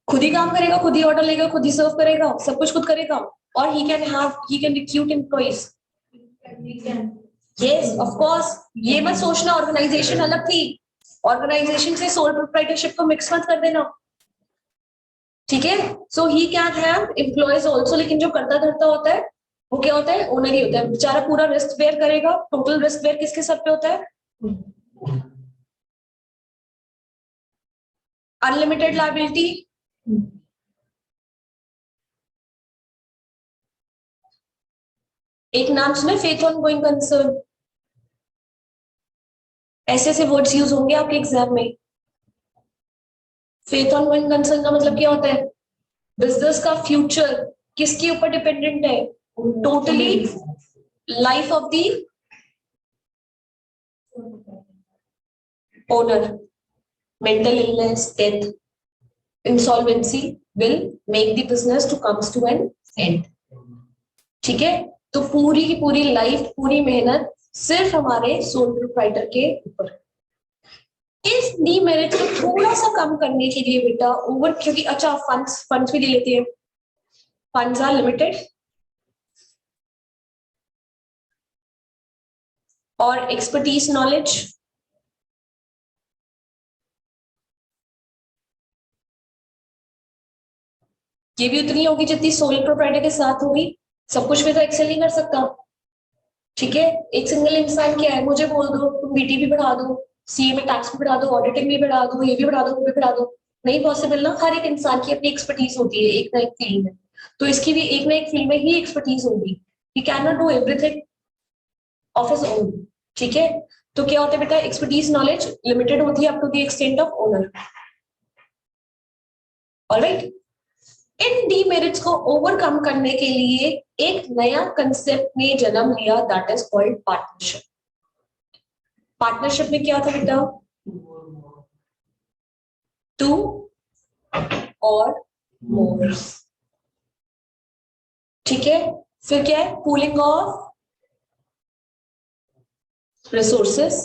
S1: खुद ही काम करेगा, खुद ही ऑर्डर लेगा, खुद ही सर्व करेगा, सब कुछ खुद करेगा। और he can recruit employees. Yes of course. ये मत सोचना ऑर्गेनाइजेशन अलग थी, ऑर्गेनाइजेशन से सोल प्रोप्राइटरशिप को मिक्स मत कर देना। ठीक है, so he can have employees also, लेकिन जो करता धरता होता है वो क्या होता है? ओनर ही होता है। बेचारा पूरा रिस्क बेयर करेगा। टोटल रिस्क बेयर किसके सर पे होता है? अनलिमिटेड लायबिलिटी, एक नाम सुने, फेथ ऑन गोइंग कंसर्न। ऐसे ऐसे वर्ड्स यूज होंगे आपके एग्जाम में। फेथ ऑन गोइंग कंसर्न का मतलब क्या होता है? बिजनेस का फ्यूचर किसके ऊपर डिपेंडेंट है? Totally life of the owner. Mental illness, death, insolvency will make the business to comes to an end. ठीक है, तो पूरी की पूरी लाइफ, पूरी मेहनत सिर्फ हमारे सोल प्रोप्राइटर के ऊपर। इस डीमेरिट को थोड़ा सा कम करने के लिए बेटा ओवर, क्योंकि अच्छा फंड्स भी ले लेते हैं, फंड्स आर लिमिटेड और एक्सपर्टीज नॉलेज ये भी उतनी होगी जितनी सोल प्रोप्राइटर के साथ होगी। सब कुछ में तो एक्सेल नहीं कर सकता। ठीक है, एक सिंगल इंसान क्या है, मुझे बोल दो तुम BT भी बढ़ा दो, CA में टैक्स भी बढ़ा दो, ऑडिटिंग भी बढ़ा दो, ये भी बढ़ा दो, वो भी बढ़ा दो, नहीं पॉसिबल ना। हर एक इंसान की अपनी एक्सपर्टीज होती है एक ना एक फील्ड में, तो इसकी भी एक ना एक फील्ड में ही एक्सपर्टीज होगी। He can not do everything of his own. ठीक है, तो क्या होता है बेटा, एक्सपर्टीज नॉलेज लिमिटेड होती है up to the extent of owner. Alright, इन डीमेरिट्स को ओवरकम करने के लिए एक नया कंसेप्ट ने जन्म लिया, that is called partnership. Partnership में क्या था बेटा? टू और मोर। ठीक है, फिर क्या है? Pooling of resources.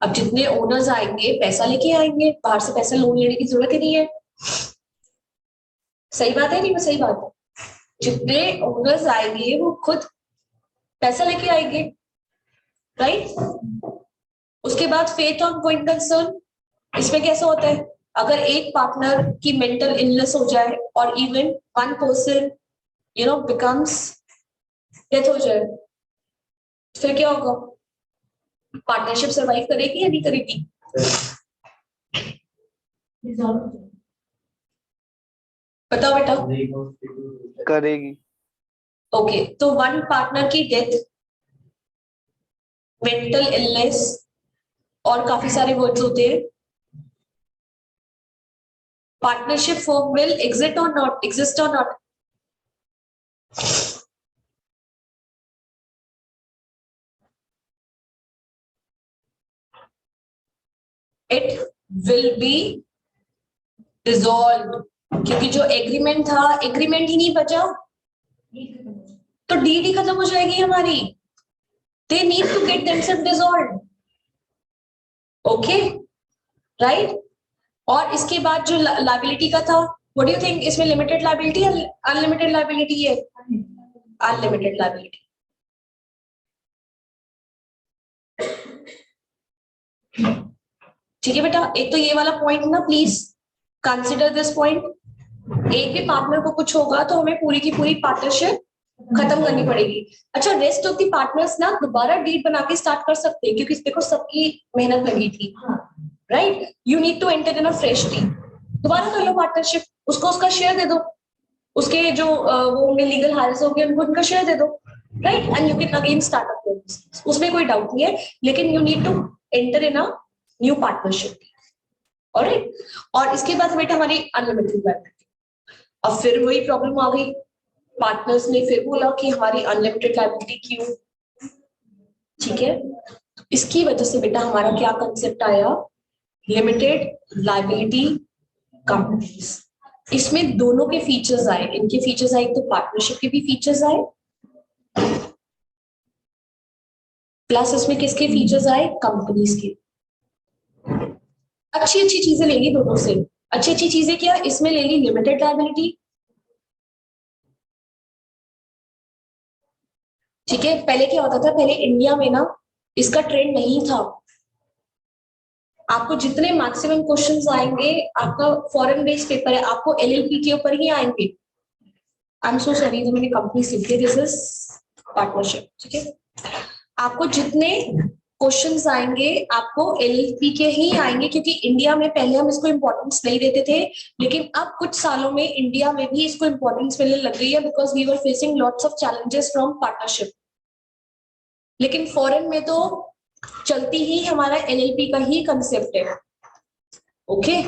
S1: अब जितने ओनर्स आएंगे पैसा लेके आएंगे, बाहर से पैसा लोन लेने की जरूरत ही नहीं है। सही बात है नहीं? मैं सही बात है, जितने ओनर्स आएंगे वो खुद पैसा लेके आएंगे, राइट। उसके बाद फेथ ऑन गोइंग कंसर्न, इसमें कैसा होता है, अगर एक पार्टनर की मेंटल इलनेस हो जाए और even one person becomes death हो जाए, फिर क्या होगा? पार्टनरशिप सरवाइव करेगी या नहीं करेगी? बताओ बेटा।
S3: करेगी।
S1: ओके, तो वन पार्टनर की डेथ, मेंटल इलनेस और काफी सारे वर्ड्स होते हैं। पार्टनरशिप फॉर्म विल एग्जिस्ट और not? It will be dissolve, क्योंकि जो एग्रीमेंट था, एग्रीमेंट ही नहीं बचा, तो डीड ही खत्म हो जाएगी हमारी। They need to get themselves dissolve. Okay, right. और इसके बाद जो लायबिलिटी का था, व्हाट डू यू थिंक, इसमें लिमिटेड लायबिलिटी या अनलिमिटेड लायबिलिटी है? Unlimited liability. ठीक है बेटा, एक तो ये वाला पॉइंट ना, प्लीज कंसिडर दिस पॉइंट। एक भी पार्टनर को कुछ होगा तो हमें पूरी की पूरी पार्टनरशिप खत्म करनी पड़ेगी। अच्छा, रेस्ट ऑफ द पार्टनर्स ना दोबारा डीड बना के स्टार्ट कर सकते हैं, क्योंकि देखो सबकी मेहनत लगी थी, right. You need to enter in a fresh deed, दोबारा कर लो पार्टनरशिप, उसको उसका शेयर दे दो, उसके जो वो होंगे लीगल हायर्स होंगे उनको उनका शेयर दे दो, right, and you can again start up your business. उसमें कोई डाउट नहीं है, लेकिन you need to enter in a new partnership. Alright, और इसके बाद बेटा हमारी अनलिमिटेड लायबिलिटी। अब फिर वही प्रॉब्लम आ गई, पार्टनर्स ने फिर बोला कि हमारी अनलिमिटेड लायबिलिटी क्यों, ठीक है। इसकी वजह से बेटा हमारा क्या कंसेप्ट आया, लिमिटेड लायबिलिटी कंपनीज। इसमें दोनों के फीचर्स आए, इनके फीचर्स आए, तो पार्टनरशिप के भी फीचर्स आए, प्लस इसमें किसके फीचर्स आए, कंपनीज के। अच्छी अच्छी चीजें लेंगी दोनों से, अच्छी अच्छी चीजें क्या, इसमें ले ली लिमिटेड लायबिलिटी, ठीक है। पहले क्या होता था, पहले इंडिया में ना इसका ट्रेंड नहीं था, आपको जितने मैक्सिमम क्वेश्चंस आएंगे, आपका फॉरेन बेस्ड पेपर है, आपको एलएलपी के ऊपर ही आएंगे। आई एम सो सॉरी, मैंने कंपनी लिख दी, दिस इज पार्टनरशिप, ठीक है। आपको जितने क्वेश्चंस आएंगे आपको एलएलपी के ही आएंगे, क्योंकि इंडिया में पहले हम इसको इंपॉर्टेंस नहीं देते थे, लेकिन अब कुछ सालों में इंडिया में भी इसको इंपॉर्टेंस मिलने लग गई है, because we were facing lots of challenges from partnership. लेकिन फॉरेन में तो चलती ही हमारा एलएलपी का ही कंसेप्ट है, ओके।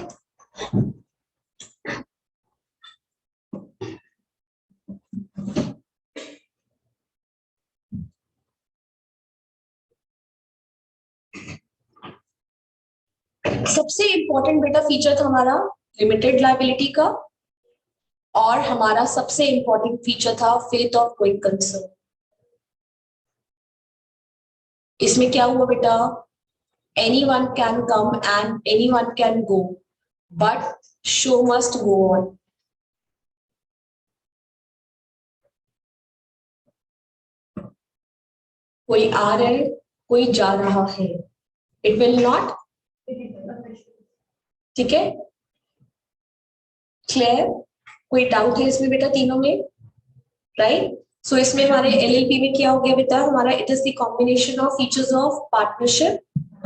S1: सबसे इंपॉर्टेंट बेटा फीचर था हमारा लिमिटेड लायबिलिटी का, और हमारा सबसे इंपॉर्टेंट फीचर था फेथ ऑफ गोइंग कंसर्न। इसमें क्या हुआ बेटा, anyone can come and anyone can go, but show must go on. कोई आ रहा है, कोई जा रहा है, it will not, ठीक है, क्लियर। कोई डाउट है इसमें बेटा तीनों में, राइट। सो इसमें हमारे एलएलपी में क्या हो गया बेटा, हमारा it is the combination of features of partnership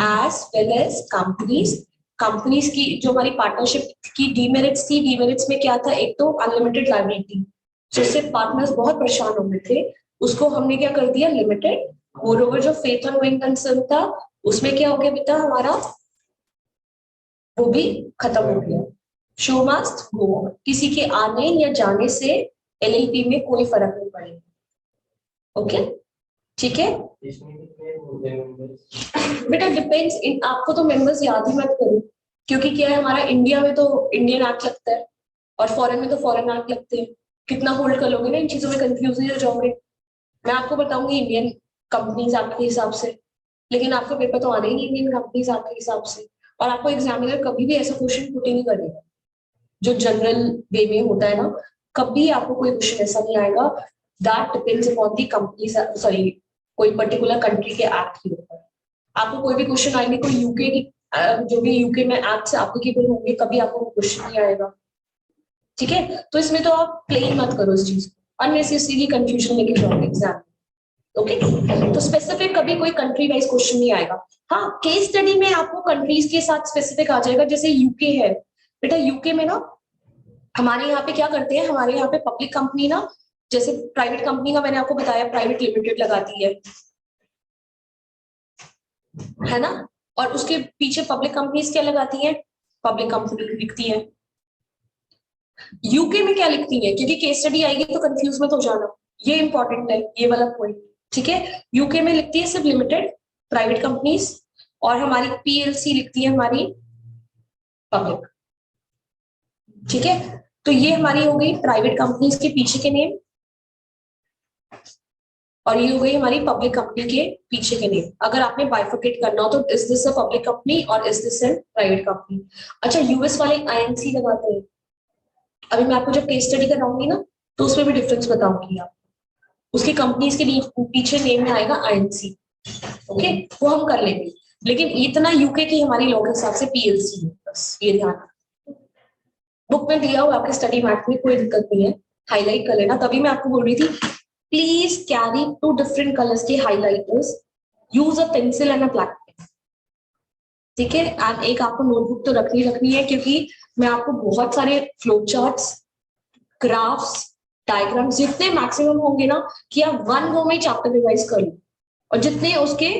S1: as well as companies. Companies की जो हमारी पार्टनरशिप की डीमेरिट्स थी, डीमेरिट्स में क्या था, एक तो अनलिमिटेड लायबिलिटी, जिससे पार्टनर्स बहुत परेशान हो गए थे, उसको हमने क्या कर दिया, लिमिटेड। मोरओवर जो फेथ ऑन गोइंग कंसर्न था, उसमें क्या हो गया बेटा हमारा, वो भी खत्म हो गया। शो मस्ट गो ऑन, किसी के आने या जाने से एलएलपी में कोई फर्क नहीं पड़ेगा, ओके, ठीक है। बेटा डिपेंड्स, आपको तो मेंबर्स याद ही मत करो, क्योंकि क्या है, हमारा इंडिया में तो इंडियन एक्ट लगता है और फॉरेन में तो फॉरेन एक्ट लगते हैं। कितना होल्ड कर लोगे ना, इन चीजों में कंफ्यूज नहीं हो जाओगे। मैं आपको बताऊंगी इंडियन कंपनीज एक्ट के हिसाब से, लेकिन आपको पेपर तो आना ही नहीं इंडियन कंपनीज एक्ट के हिसाब से, और आपको एग्जामिनर कभी भी ऐसा क्वेश्चन पुट ही नहीं करेगा जो जनरल वे में होता है ना, कभी आपको कोई क्वेश्चन ऐसा नहीं आएगा। That depends upon the company, sorry कोई पर्टिकुलर कंट्री के एक्ट के ऊपर। आपको कोई भी क्वेश्चन आएंगे, कोई यूके की जो भी यूके में एक्ट से एप्लीकेबल होंगे, कभी आपको क्वेश्चन नहीं आएगा, ठीक है। तो इसमें तो आप प्लेन मत करो इस चीज को, अननेसेसरी कंफ्यूजन लेके जाओगे एग्जाम, ओके। तो स्पेसिफिक कभी कोई कंट्री वाइज क्वेश्चन नहीं आएगा। हाँ, केस स्टडी में आपको कंट्रीज के साथ स्पेसिफिक आ जाएगा, जैसे यूके है बेटा, यूके में ना हमारे यहाँ पे क्या करते हैं, हमारे यहाँ पे पब्लिक कंपनी ना, जैसे प्राइवेट कंपनी का मैंने आपको बताया प्राइवेट लिमिटेड लगाती है ना, और उसके पीछे पब्लिक कंपनीज क्या लगाती हैं, पब्लिक कंपनी लिखती है। यूके में क्या लिखती है, क्योंकि केस स्टडी आएगी तो कंफ्यूज मत हो जाना, ये इंपॉर्टेंट है ये वाला पॉइंट, ठीक है। यूके में लिखती है सिर्फ लिमिटेड प्राइवेट कंपनीज, और हमारी पीएलसी लिखती है हमारी पब्लिक, ठीक है। तो ये हमारी हो गई प्राइवेट कंपनीज के पीछे के नेम, और ये हो गई हमारी पब्लिक कंपनी के पीछे के नेम। अगर आपने बाइफरकेट करना हो तो is this a public company or is this a private company. अच्छा, यूएस वाले आईएनसी लगाते हैं, अभी मैं आपको जब केस स्टडी कराऊंगी ना तो उसमें भी डिफरेंस बताऊंगी आप, उसकी कंपनीज के पीछे नेम में आएगा आईएनसी, ओके, वो हम कर लेंगे। लेकिन इतना यूके की हमारी लॉ के हिसाब से पीएलसी है, बस ये ध्यान। बुक में दिया हुआ आपके स्टडी मैट में, कोई दिक्कत नहीं है, हाईलाइट कर लेना। तभी मैं आपको बोल रही थी प्लीज कैरी 2 डिफरेंट कलर्स के highlighters, use a pencil and a black pen, ठीक है। एंड एक आपको नोटबुक तो रखनी है, क्योंकि मैं आपको बहुत सारे फ्लो चार्ट्स, ग्राफ्स, डायग्राम्स जितने मैक्सिमम होंगे ना, कि आप 1 गो में चैप्टर रिवाइज कर लो, और जितने उसके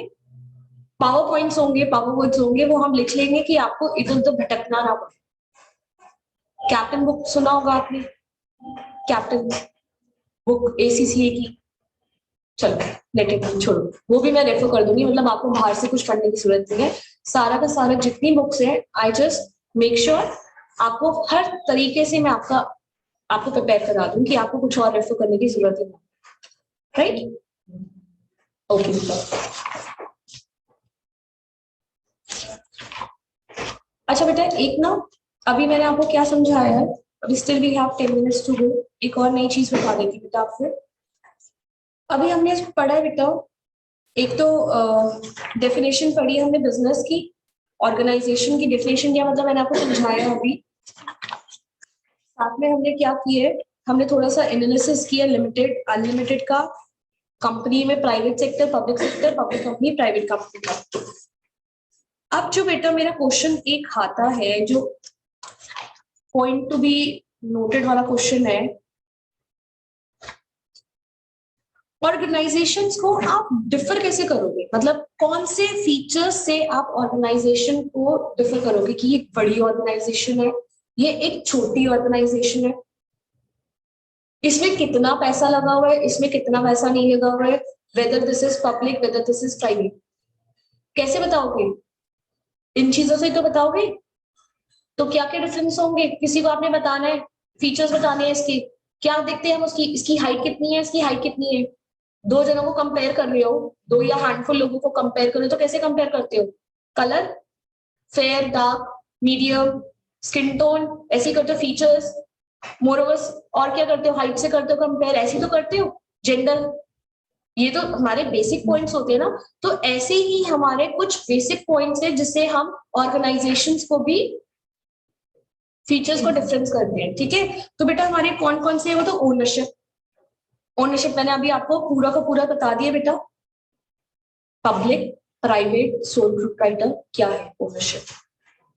S1: पावर पॉइंट्स होंगे, पावर वर्ड्स होंगे, वो हम लिख लेंगे कि आपको इधर उधर भटकना ना पड़े। कैप्टन बुक सुना होगा आपने, कैप्टन बुक ACCA की, चलो लेट इट छोड़ो, वो भी मैं रेफर कर दूंगी, मतलब आपको बाहर से कुछ करने की जरूरत नहीं है। सारा का सारा जितनी बुक्स है, आई जस्ट मेक श्योर आपको हर तरीके से मैं आपको प्रिपेयर करा दूं कि आपको कुछ और रेफर करने की जरूरत ही नहीं, राइट? ओके, अच्छा बेटा, एक ना अभी मैंने आपको क्या समझाया है, अभी still we have 10 minutes to go, एक और नई चीज बता देती बेटा आपको। अभी हमने पढ़ा है बेटा, एक तो डेफिनेशन पढ़ी हमने बिजनेस की, ऑर्गेनाइजेशन की डेफिनेशन क्या मतलब मैंने आपको समझाया अभी। साथ में हमने क्या किया है, हमने थोड़ा सा एनालिसिस किया लिमिटेड अनलिमिटेड का, कंपनी में private sector, public sector, public company, private company का। अब जो बेटा मेरा क्वेश्चन एक आता है, जो पॉइंट टू बी नोटेड वाला क्वेश्चन है, ऑर्गेनाइजेशंस को आप डिफर कैसे करोगे, मतलब कौन से फीचर्स से आप ऑर्गेनाइजेशन को डिफर करोगे कि ये बड़ी ऑर्गेनाइजेशन है, ये एक छोटी ऑर्गेनाइजेशन है, इसमें कितना पैसा लगा हुआ है, इसमें कितना पैसा नहीं लगा हुआ है, whether this is public, whether this is private, कैसे बताओगे? इन चीजों से तो बताओगे। तो क्या क्या डिफरेंस होंगे, किसी को आपने बताना है, फीचर्स बताने हैं इसके, क्या देखते हैं हम उसकी, इसकी हाइट कितनी है, इसकी हाइट कितनी है। दो जनों को कंपेयर कर रहे हो, दो या हैंडफुल लोगों को कंपेयर कर रहे हो, तो कैसे कंपेयर करते हो? Colour, fair, dark, medium, skin tone, ऐसे ही करते हो, फीचर्स, मोरओवर, और क्या करते हो, हाइट से करते हो कंपेयर, ऐसे तो करते हो, जेंडर, ये तो हमारे बेसिक पॉइंट्स होते हैं ना। तो ऐसे ही हमारे कुछ बेसिक पॉइंट्स है जिससे हम ऑर्गेनाइजेशंस को भी फीचर्स को डिफरेंस करते हैं, ठीक है? तो बेटा हमारे कौन कौन से है, वो तो ओनरशिप, ओनरशिप मैंने अभी आपको पूरा का पूरा बता दिया बेटा, पब्लिक, प्राइवेट, सोल प्रोप्राइटर, क्या है ownership.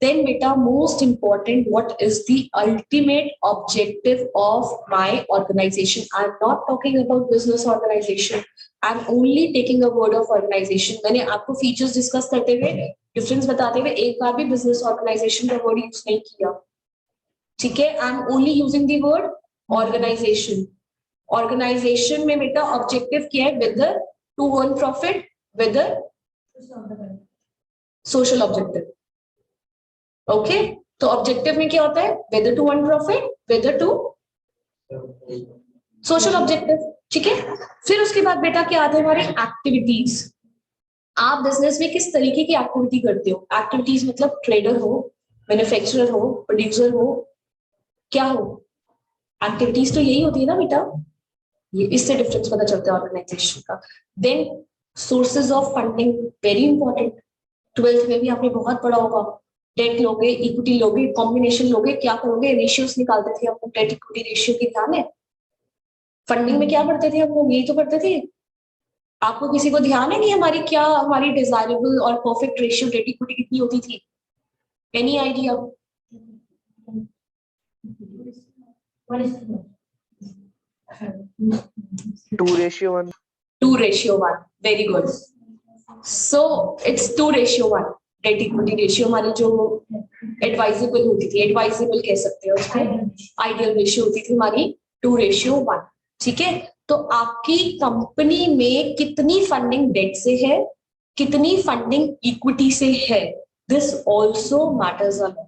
S1: Then beta, most important, what is the ultimate objective of my organization? I'm not talking about business organization. I'm only taking a word of organization. मैंने आपको features discuss करते हुए, difference बताते हुए एक बार भी business organization का word use नहीं किया, ठीक है? I'm only using the word organization. Organization में बेटा objective क्या है? Whether to earn profit, whether social objective. Okay, तो ऑब्जेक्टिव में क्या होता है? Whether to earn profit, whether to social objective, ठीक है? फिर उसके बाद बेटा क्या आता है हमारे एक्टिविटीज। आप बिजनेस में किस तरीके की एक्टिविटी करते हो? एक्टिविटीज मतलब ट्रेडर हो, मैन्युफैक्चरर हो, प्रोड्यूसर हो, क्या हो? एक्टिविटीज तो यही होती है ना बेटा, ये इससे डिफरेंस पता चलता है ऑर्गेनाइजेशन का। Then sources of funding, very important, 12th में भी आपने बहुत पढ़ा होगा, डेट लोगे, इक्विटी लोगे, कॉम्बिनेशन लोगे, क्या करोगे, रेशियोस निकालते थे हम लोग, डेट इक्विटी रेशियो की ध्यान है? फंडिंग में क्या पढ़ते थे हम लोग, यही तो पढ़ते थे। आपको किसी को ध्यान है कि हमारी क्या, हमारी डिजायरेबल और परफेक्ट रेशियो डेट इक्विटी कितनी होती थी? Any idea?
S3: 2:1.
S1: 2:1, very good. So it's 2:1, debt equity ratio हमारी जो एडवाइजेबल होती थी, एडवाइजेबल कह सकते हो उसको, आइडियल रेशियो होती थी हमारी 2:1, ठीक है? तो आपकी कंपनी में कितनी फंडिंग डेट से है, कितनी फंडिंग इक्विटी से है, this also matters a lot,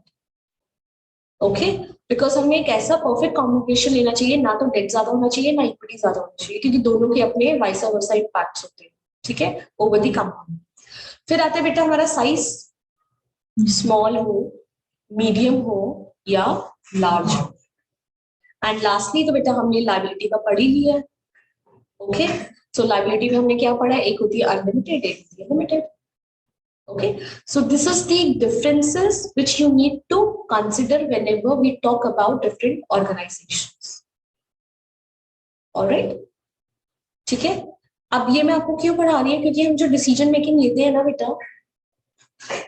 S1: okay? Because हमें एक ऐसा परफेक्ट कॉम्बिनेशन लेना चाहिए, ना तो डेट ज्यादा होना चाहिए ना इक्विटी ज्यादा होना चाहिए, क्योंकि दोनों के अपने वाइस वर्सा इम्पैक्ट्स होते हैं, ठीक है, ओवर द कंपनी। फिर आता है बेटा हमारा साइज, स्मॉल हो, मीडियम हो या लार्ज हो। एंड लास्टली तो बेटा हमने लायबिलिटी का पढ़ ही लिया है, ओके? सो लायबिलिटी में हमने क्या पढ़ा है? एक होती है अनलिमिटेड, एक होती है limited, okay? So this is the differences which you need to consider whenever we talk about different organizations, all right? ठीक है? अब ये मैं आपको क्यों पढ़ा रही हूँ, क्योंकि हम जो डिसीजन मेकिंग लेते हैं ना बेटा,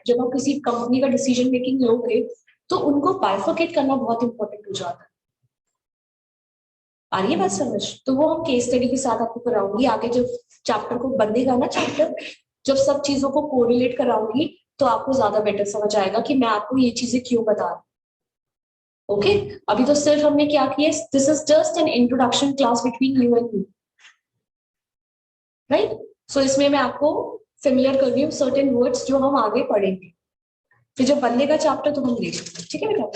S1: जब हम किसी कंपनी का डिसीजन मेकिंग लोगे तो उनको बाइफरकेट करना बहुत इंपॉर्टेंट हो जाता है। आ रही है बात समझ? तो वो हम केस स्टडी के साथ आपको कराऊंगी, आगे जब चैप्टर को बंदेगा ना चैप्टर, जब सब चीजों को कोरिलेट कराऊंगी तो आपको ज्यादा बेटर समझ आएगा कि मैं आपको ये चीजें क्यों बता रही हूँ। ओके, अभी तो सिर्फ हमने क्या किया, this is just an introduction class between you and me, right. So इसमें मैं आपको फेमिलियर कर रही हूँ सर्टेन वर्ड्स जो हम आगे पढ़ेंगे, फिर जब बनने का चैप्टर तो हम देख लेंगे, ठीक है बेटा।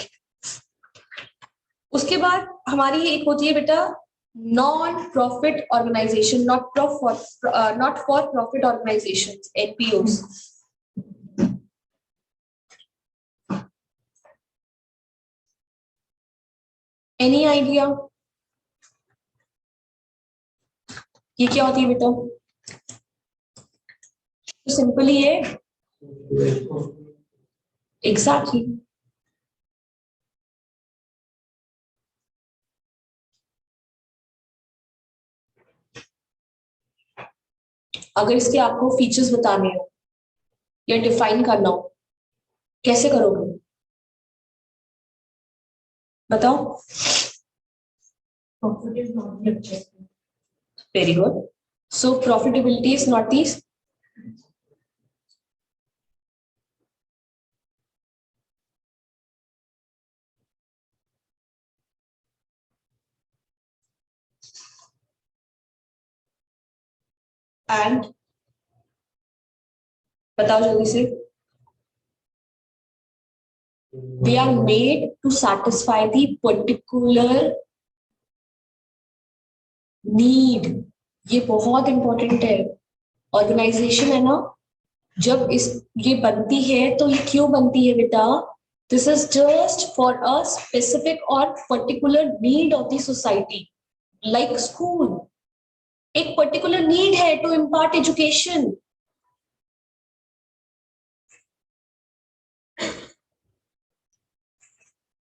S1: उसके बाद हमारी एक होती है बेटा non profit organisation, not for profit organisation, NPOs. Any idea ये क्या होती है बेटा? तो सिंपली है, एग्जैक्टली अगर इसके आपको फीचर्स बताने हो या डिफाइन करना हो, कैसे करोगे बताओ? Very good. So profitability is not the and, बताओ जल्दी से, they are made to satisfy the particular need। ये बहुत इंपॉर्टेंट है। ऑर्गेनाइजेशन है ना, जब इस ये बनती है तो ये क्यों बनती है बेटा? This is just for a specific or particular need of the society, like school एक पर्टिकुलर नीड है टू इम्पार्ट एजुकेशन।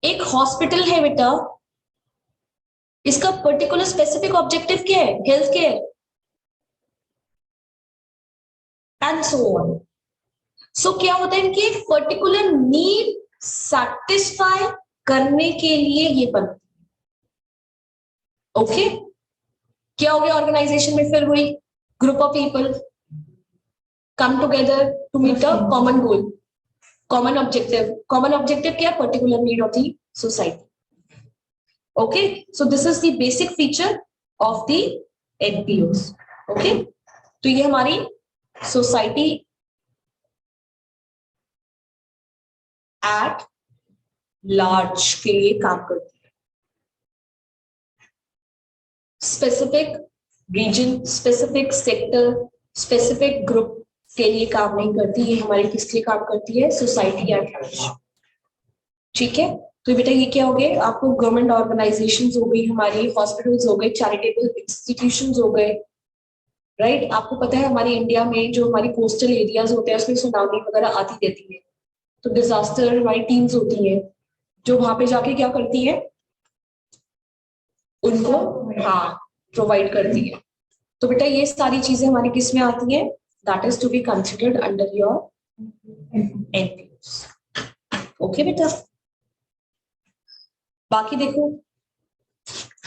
S1: एक हॉस्पिटल है बेटा, इसका पर्टिकुलर स्पेसिफिक ऑब्जेक्टिव क्या है? Health care and so on. So क्या होता है, इनकी एक पर्टिकुलर नीड सेटिस्फाई करने के लिए ये बनती है। ओके, क्या हो गया ऑर्गेनाइजेशन में? फिर वही group of people come together to meet a common goal, common objective. Common objective क्या? Particular need of the society. Okay, so this is the basic feature of the NPOs. Okay, तो ये हमारी society at large के लिए काम करती है। Specific region, specific sector, specific group के लिए काम नहीं करती, ये हमारी किसके लिए काम करती है? Society at large. ठीक है, तो बेटा ये क्या हो गए आपको? गवर्नमेंट ऑर्गेनाइजेशंस हो गई, हमारी हॉस्पिटल्स हो गए, चैरिटेबल इंस्टीट्यूशंस हो गए, राइट। आपको पता है हमारी इंडिया में जो हमारी कोस्टल एरियाज होते हैं उसमें सुनामी वगैरह आती रहती है, तो डिजास्टर हमारी टीम्स होती हैं जो वहां पे जाके क्या करती है, उनको हाँ प्रोवाइड करती है। तो बेटा ये सारी चीजें हमारी किस में आती है? That is to be considered under your NPOs. Okay बेटा, बाकी देखो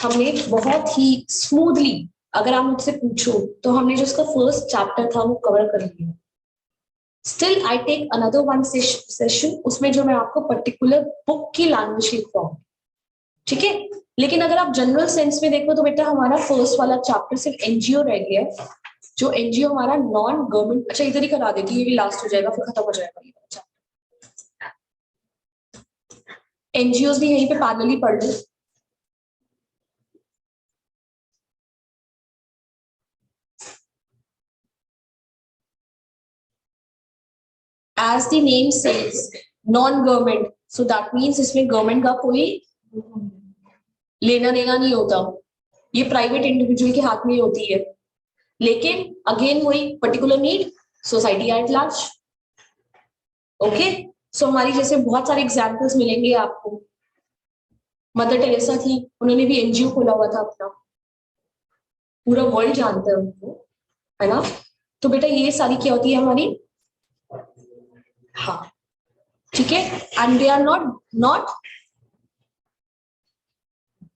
S1: हमने बहुत ही स्मूथली, अगर आप मुझसे पूछो तो हमने जो उसका फर्स्ट चैप्टर था वो कवर कर लिया। Still I take another one session, उसमें जो मैं आपको पर्टिकुलर बुक की लैंग्वेज लिखवाऊंगी, ठीक है। लेकिन अगर आप जनरल सेंस में देखो तो बेटा हमारा फर्स्ट वाला चैप्टर सिर्फ एनजीओ रह गया है, जो एनजीओ हमारा नॉन गवर्नमेंट, अच्छा इधर ही करा देती है, ये भी लास्ट हो जाएगा फिर खत्म हो जाएगा ये चैप्टर। एनजीओ भी यहीं पे पैरेलली पढ़ लो। As the name says, non-government, so that means इसमें गवर्नमेंट का कोई लेना देना नहीं होता, ये प्राइवेट इंडिविजुअल के हाथ में ही होती है। लेकिन अगेन वही particular need, society at large. Okay, so हमारी जैसे बहुत सारे एग्जांपल्स मिलेंगे आपको। मदर टेरेसा थी, उन्होंने भी एनजीओ खोला हुआ था अपना, पूरा वर्ल्ड जानता है उनको, है ना। तो बेटा ये सारी क्या होती है हमारी, हाँ ठीक है, and they are not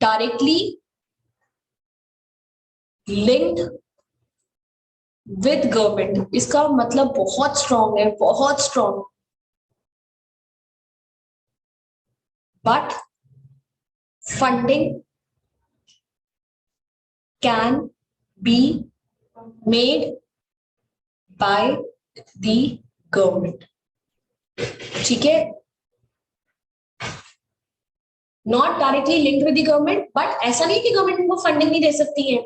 S1: directly linked with government, इसका मतलब बहुत स्ट्रॉन्ग है, बहुत strong. But funding can be made by the government. ठीक है, not directly linked with the government, but ऐसा नहीं कि गवर्नमेंट उनको फंडिंग नहीं दे सकती है,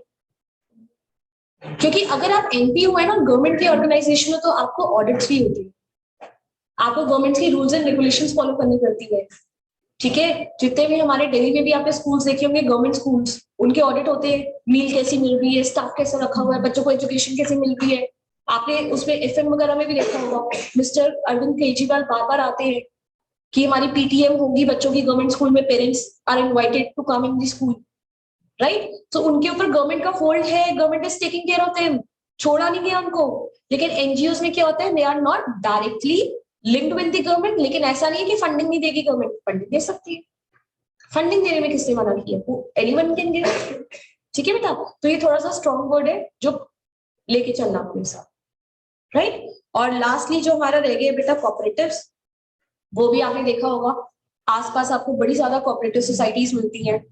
S1: क्योंकि अगर आप एनपीओ है ना, गवर्नमेंट की ऑर्गेनाइजेशन हो, तो आपको ऑडिट्स भी होती है, आपको गवर्नमेंट की रूल्स एंड रेगुलेशंस फॉलो करनी पड़ती है. ठीक है, जितने भी हमारे दिल्ली में भी आपने स्कूल्स देखे होंगे, गवर्नमेंट स्कूल्स, उनके ऑडिट होते हैं, मील कैसी मिल रही है, स्टाफ कैसा रखा हुआ है, बच्चों को एजुकेशन कैसी मिल रही है. आपने उसमें एफएम वगैरह में भी देखा होगा, मिस्टर अरविंद केजरीवाल बार बार आते हैं कि हमारी पीटीएम होगी बच्चों की गवर्नमेंट स्कूल में, parents are invited to come in the school, right. तो उनके ऊपर गवर्नमेंट का फोल्ड है, government is taking care of them, छोड़ा नहीं गया उनको. लेकिन एनजीओज में क्या होता है, they are not directly linked with the government, लेकिन ऐसा नहीं है कि फंडिंग नहीं देगी गवर्नमेंट, फंडिंग दे सकती है. फंडिंग देने में किसने मना किया, एनीवन कैन गिव. ठीक है बेटा, तो ये थोड़ा सा स्ट्रॉन्ग वर्ड है जो लेके चलना अपने साथ, राइट. और लास्टली जो हमारा रह गया बेटा कोऑपरेटिव्स, वो भी आपने देखा होगा, आसपास आपको बड़ी ज्यादा कोऑपरेटिव सोसाइटीज मिलती हैं,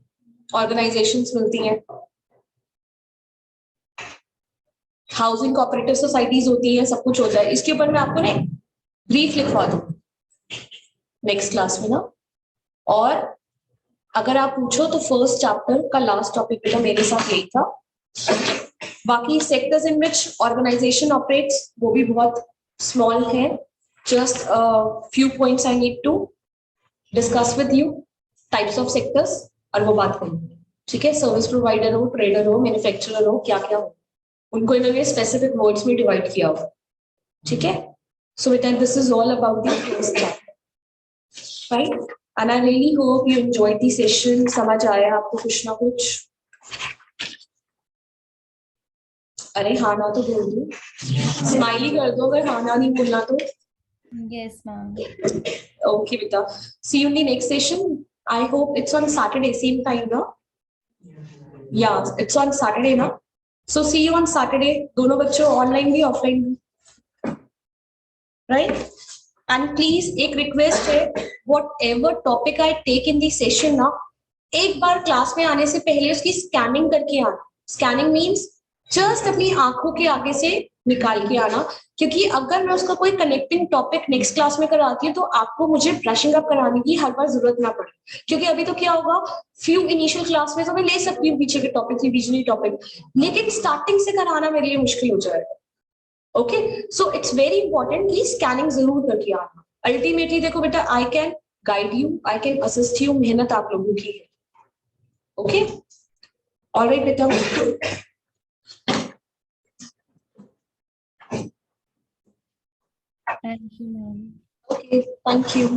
S1: ऑर्गेनाइजेशंस मिलती हैं, हाउसिंग कोऑपरेटिव सोसाइटीज होती हैं, सब कुछ होता है. इसके ऊपर मैं आपको ना ब्रीफ लिखवा दूं नेक्स्ट क्लास में ना. और अगर आप पूछो तो फर्स्ट चैप्टर का लास्ट टॉपिक बेटा मेरे साथ यही था. बाकी sectors in which organisation operates वो भी बहुत स्मॉल है, just few points I need to discuss with you, types of sectors, और वो बात करेंगे. ठीक है, सर्विस प्रोवाइडर हो, ट्रेडर हो, मैन्युफैक्चरर हो, क्या क्या हो, उनको इन्होंने स्पेसिफिक वर्ड्स में डिवाइड किया हुआ. ठीक है, सो बेटा this is all about the first chapter, right. And I really hope you enjoyed the session. समझ आया आपको कुछ ना कुछ? अरे हाँ ना तो बोल दो, स्माइली कर दो अगर हाँ ना नहीं बोलना तो.
S2: Yes, ma'am.
S1: Okay बेटा, see you in the next session. I hope it's on Saturday, same time ना? Yeah, it's on Saturday ना? So see you on Saturday. दोनों बच्चों ऑनलाइन भी ऑफलाइन भी, right? एंड प्लीज एक रिक्वेस्ट है, whatever topic I take in the session ना, एक बार क्लास में आने से पहले उसकी स्कैनिंग करके आना. स्कैनिंग मीन्स जस्ट अपनी आंखों के आगे से निकाल के आना, क्योंकि अगर मैं उसका कोई कनेक्टिंग टॉपिक नेक्स्ट क्लास में कराती हूँ तो आपको मुझे ब्रशिंग अप कराने की हर बार जरूरत ना पड़े. क्योंकि अभी तो क्या होगा, फ्यू इनिशियल क्लास में तो मैं ले सकती हूँ पीछे के टॉपिक, रिविजनल टॉपिक, लेकिन स्टार्टिंग से कराना मेरे लिए मुश्किल हो जाएगा. Okay, so it's very important कि स्कैनिंग जरूर करके आना. अल्टीमेटली देखो बेटा, I can guide you, I can assist you, मेहनत आप लोगों की है. ओके, ऑलराइट बेटा.
S2: Thank you, ma'am.
S1: Okay, thank you.